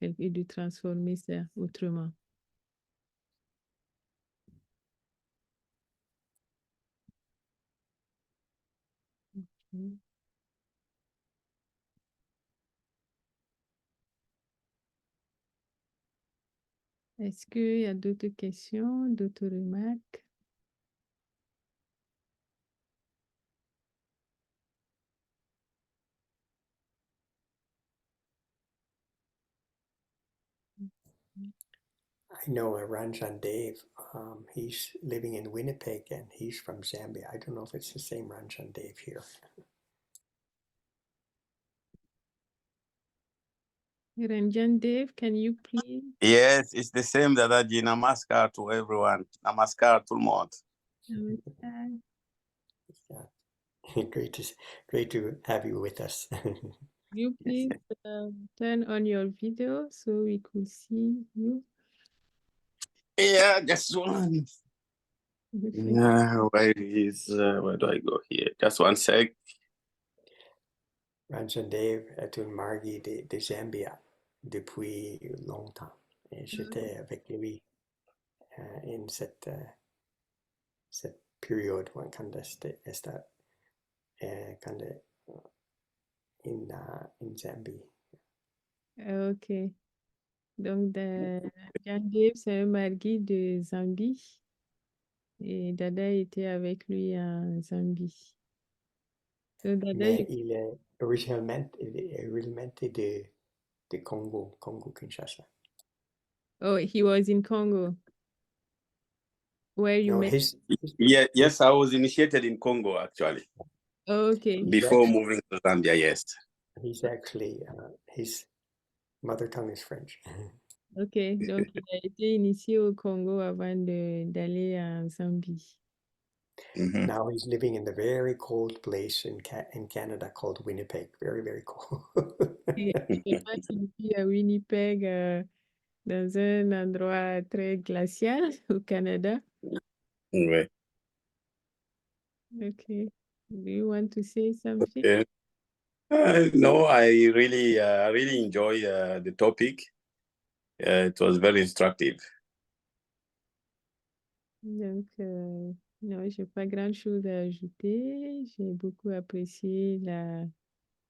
et de transformer ça autrement. Ok. Est-ce qu'il y a d'autres questions, d'autres remarques? I know Ranjan Dave, he's living in Winnipeg and he's from Zambia. I don't know if it's the same Ranjan Dave here. Ranjan Dev, can you please? Yes, it's the same Dadaji. Namaskar to everyone. Namaskar tout le monde. Namaskar. Yeah. Great to have you with us. You please turn on your video so we could see you. Yeah, just one. Yeah, where do I go here? Just one sec. Ranjan Dave est un margi de Zambia depuis longtemps. Et j'étais avec lui en cette période quand c'était in Zambie. Ok. Donc, Ranjan Dev, c'est un margui de Zambie. Et Dada était avec lui en Zambie. Donc, Dada, Mais il est originellement de Congo, Kinshasa. oh, he was in Congo. Where you No, met? Yes, I was initiated in Congo actually. Okay. Before moving to Zambia, yes. He's actually, his mother tongue is French. Ok, donc il a été initié au Congo avant d'aller en Zambie. Mhm. Now he's living in the very cold place in Canada called Winnipeg. Very, very cold. Et actuellement, il vit à Winnipeg, dans un endroit très glacial au Canada. Ouais. Okay. Do you want to say something? Okay. No, I really enjoy the topic. It was very instructive. Donc, non, j'ai pas grand-chose à ajouter. J'ai beaucoup apprécié la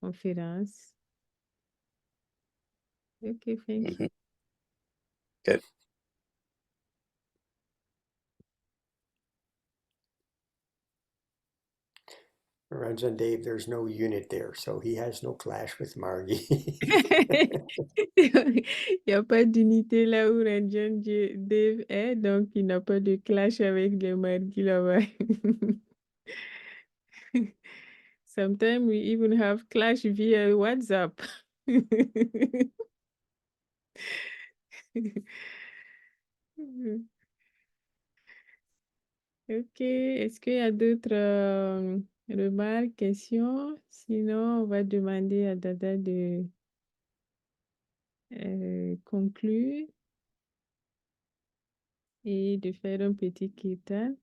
conférence. Okay, thank you. Okay. Ranjan Dave, there's no unit there, so he has no clash with Margie. Il n'y a pas d'unité là où Ranjan Dev est, donc il n'a pas de clash avec les marquis là-bas. Sometimes we even have clash via WhatsApp. Ok, est-ce qu'il y a d'autres remarques, questions? Sinon, on va demander à Dada de conclure et de faire un petit kirtan.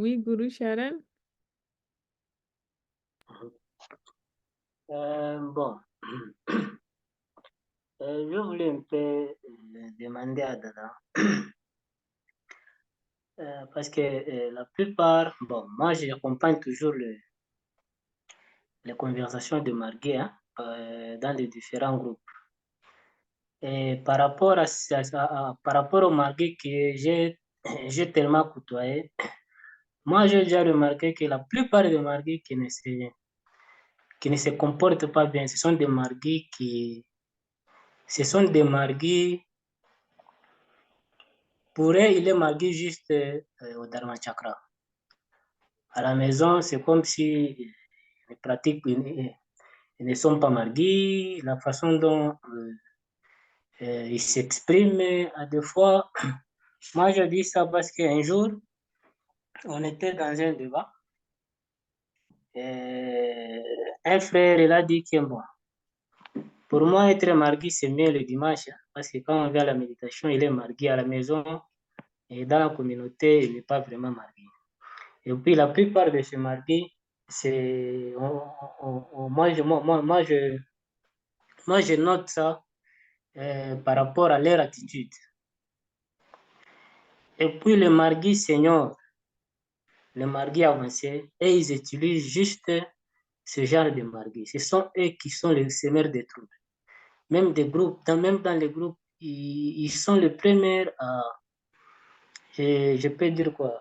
Oui, Guru Sharan? Bon, je voulais un peu demander à Dada, parce que la plupart, bon, moi j'accompagne toujours les conversations de Marguerite hein, dans les différents groupes. Et par rapport par rapport au Marguerite que j'ai tellement côtoyé, moi j'ai déjà remarqué que la plupart des Marguerites qui ne se comportent pas bien, ce sont des Marguerites. Pour eux, il est Marguerite juste au Dharma Chakra. À la maison, c'est comme si les pratiques ne sont pas Marguerite, la façon dont ils s'expriment, à deux fois. Moi, je dis ça parce qu'un jour, on était dans un débat. Et un frère, il a dit que bon, pour moi, être margué, c'est mieux le dimanche, hein, parce que quand on vient à la méditation, il est margué à la maison et dans la communauté, il n'est pas vraiment margué. Et puis, la plupart de ces margués, c'est, moi, je note ça par rapport à leur attitude. Et puis, les marguis seniors, les marguis avancés, et ils utilisent juste ce genre de marguis. Ce sont eux qui sont les semeurs de troubles. Même des groupes, même dans les groupes, ils sont les premiers à, je peux dire quoi,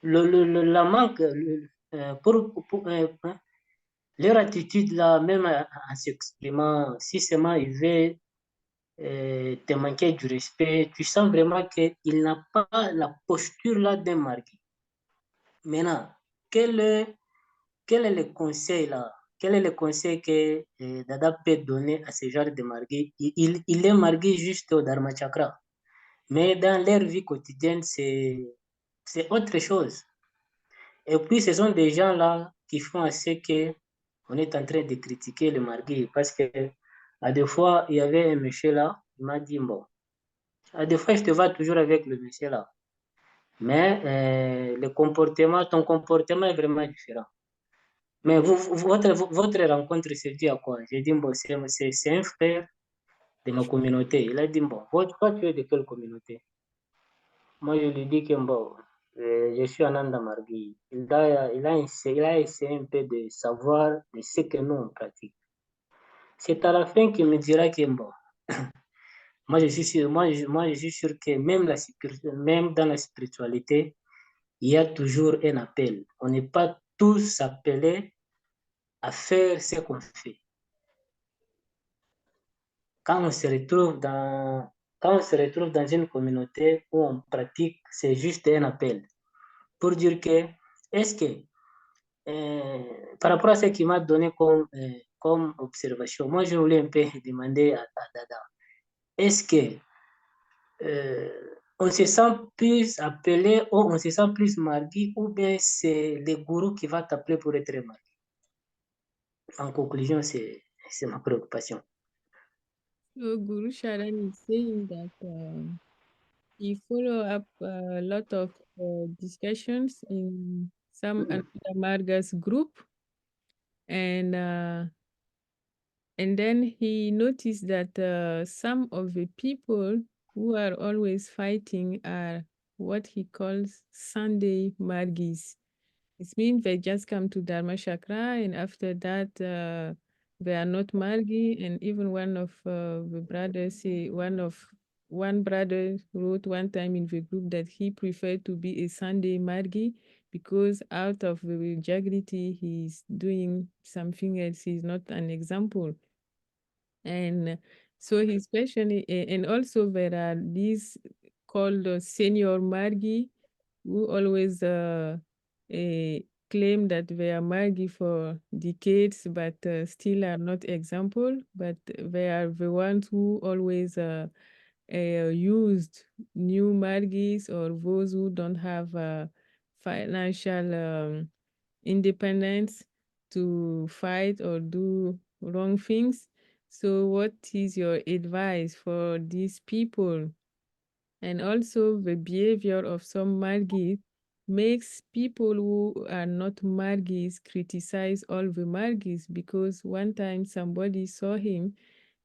la manque, hein, leur attitude là, même en s'exprimant, si seulement ils veulent te manquer du respect, tu sens vraiment qu'il n'a pas la posture là d'un marquis. Maintenant, quel est, quel est le conseil là? Quel est le conseil que Dada peut donner à ce genre de marquis? Il est marqué juste au Dharma Chakra. Mais dans leur vie quotidienne, c'est autre chose. Et puis, ce sont des gens-là qui font à ce que on est en train de critiquer le marguis. Parce que, à des fois, il y avait un monsieur là, il m'a dit, bon, à des fois, je te vois toujours avec le monsieur là. Mais ton comportement est vraiment différent. Mais votre rencontre s'est dit à quoi? J'ai dit, bon, c'est un frère de ma communauté. Il a dit, bon, toi, tu es de quelle communauté? Moi, je lui dis que bon, je suis Ananda Margui. Il a essayé un peu de savoir de ce que nous on pratique. C'est à la fin qu'il me dira que bon, moi je suis sûr, moi, je suis sûr que même dans la spiritualité, il y a toujours un appel. On n'est pas tous appelés à faire ce qu'on fait. Quand on se retrouve quand on se retrouve dans une communauté où on pratique, c'est juste un appel pour dire que est-ce que par rapport à ce qu'il m'a donné comme observation, moi je voulais un peu demander à Dada, est-ce que on se sent plus appelé ou on se sent plus marqué ou bien c'est le gourou qui va t'appeler pour être marqué? En conclusion, c'est ma préoccupation. So Guru Sharan is saying that he follow up a lot of discussions in some Ananda Marga's group, and then he noticed that some of the people who are always fighting are what he calls Sunday Margis. It means they just come to Dharma Chakra, and after that, they are not Margi. And even one of the brothers, one brother wrote one time in the group that he preferred to be a Sunday Margi because out of the Jagriti, he's doing something else. He's not an example. And so he's especially, and also there are these called senior Margi who always claim that they are Margi for decades, but still are not example, but they are the ones who always used new Margis or those who don't have financial independence to fight or do wrong things. So what is your advice for these people? And also the behavior of some Margis makes people who are not Margis criticize all the Margis, because one time somebody saw him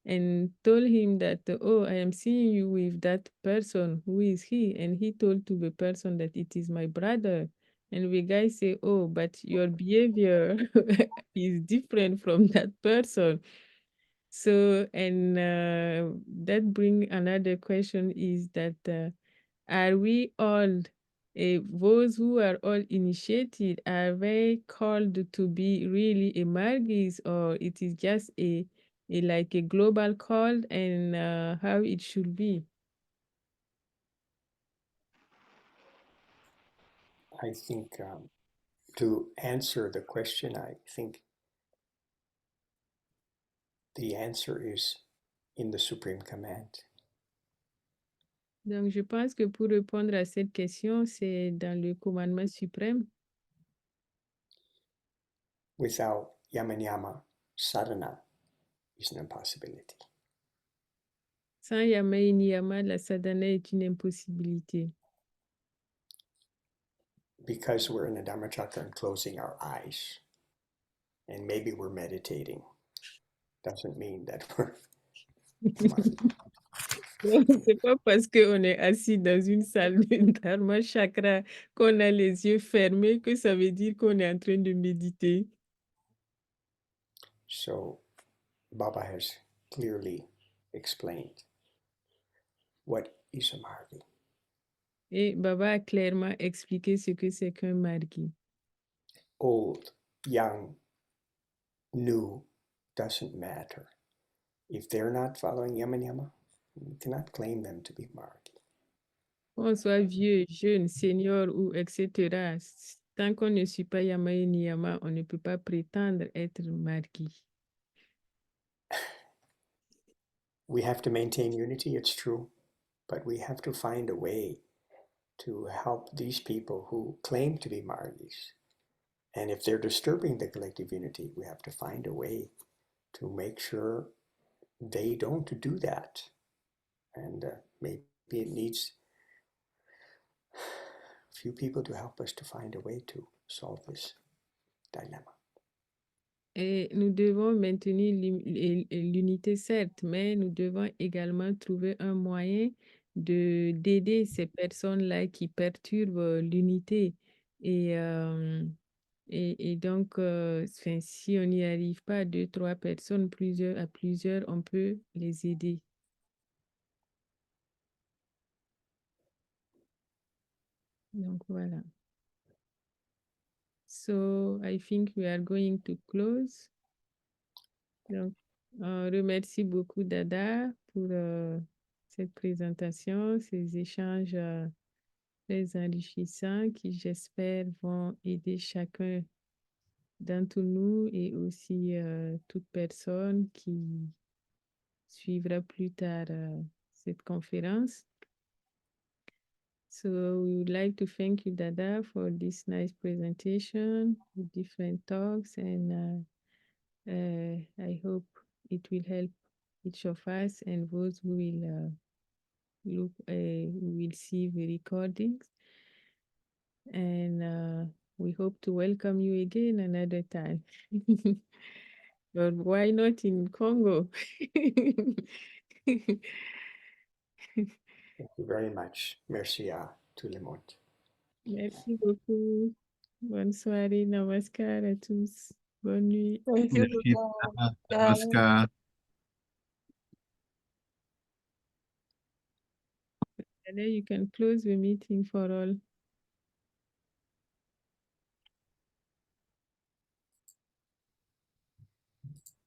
and told him that, oh, I am seeing you with that person. Who is he? And he told to the person that it is my brother. And the guy say, oh, but your behavior is different from that person. So, and that bring another question is that are we all, those who are all initiated, are they called to be really a Margis, or it is just a like a global call, and how it should be? I think to answer the question, I think the answer is in the Supreme Command. Donc, je pense que pour répondre à cette question, c'est dans le commandement suprême. Without Yama sadhana is an impossibility. Sans yama et niyama, la sadhana est une impossibilité. Because we're in the Dhammachakra and closing our eyes, and maybe we're meditating, doesn't mean that we're C'est pas parce qu'on est assis dans une salle de Dharma Chakra qu'on a les yeux fermés que ça veut dire qu'on est en train de méditer. So Baba has clearly explained what is a Margi. Et Baba a clairement expliqué ce que c'est qu'un Margi. Old, young, new, doesn't matter. If they're not following Yama, you cannot claim them to be Margi. Qu'on soit vieux, jeune, senior ou etc. Tant qu'on ne suit pas Yama et Niyama, on ne peut pas prétendre être Margi. We have to maintain unity, it's true, but we have to find a way to help these people who claim to be Margis. And if they're disturbing the collective unity, we have to find a way to make sure they don't do that. And maybe it needs a few people to help us to find a way to solve this dilemma. Et nous devons maintenir l'unité, certes, mais nous devons également trouver un moyen d'aider ces personnes-là qui perturbent l'unité. Et donc, si on n'y arrive pas, 2, 3 personnes, à plusieurs, on peut les aider. Donc, voilà. So, I think we are going to close. Donc, remercie beaucoup Dada pour cette présentation, ces échanges très enrichissants qui, j'espère, vont aider chacun d'entre nous et aussi toute personne qui suivra plus tard cette conférence. So we would like to thank you, Dada, for this nice presentation with different talks, and I hope it will help each of us and those who will will see the recordings. And we hope to welcome you again another time. But why not in Congo? Thank you very much. Merci à tout le monde. Merci beaucoup. Bonne soirée. Namaskar à tous. Bonne nuit. Thank you. Merci, Bye. Namaskar. And then you can close the meeting for all.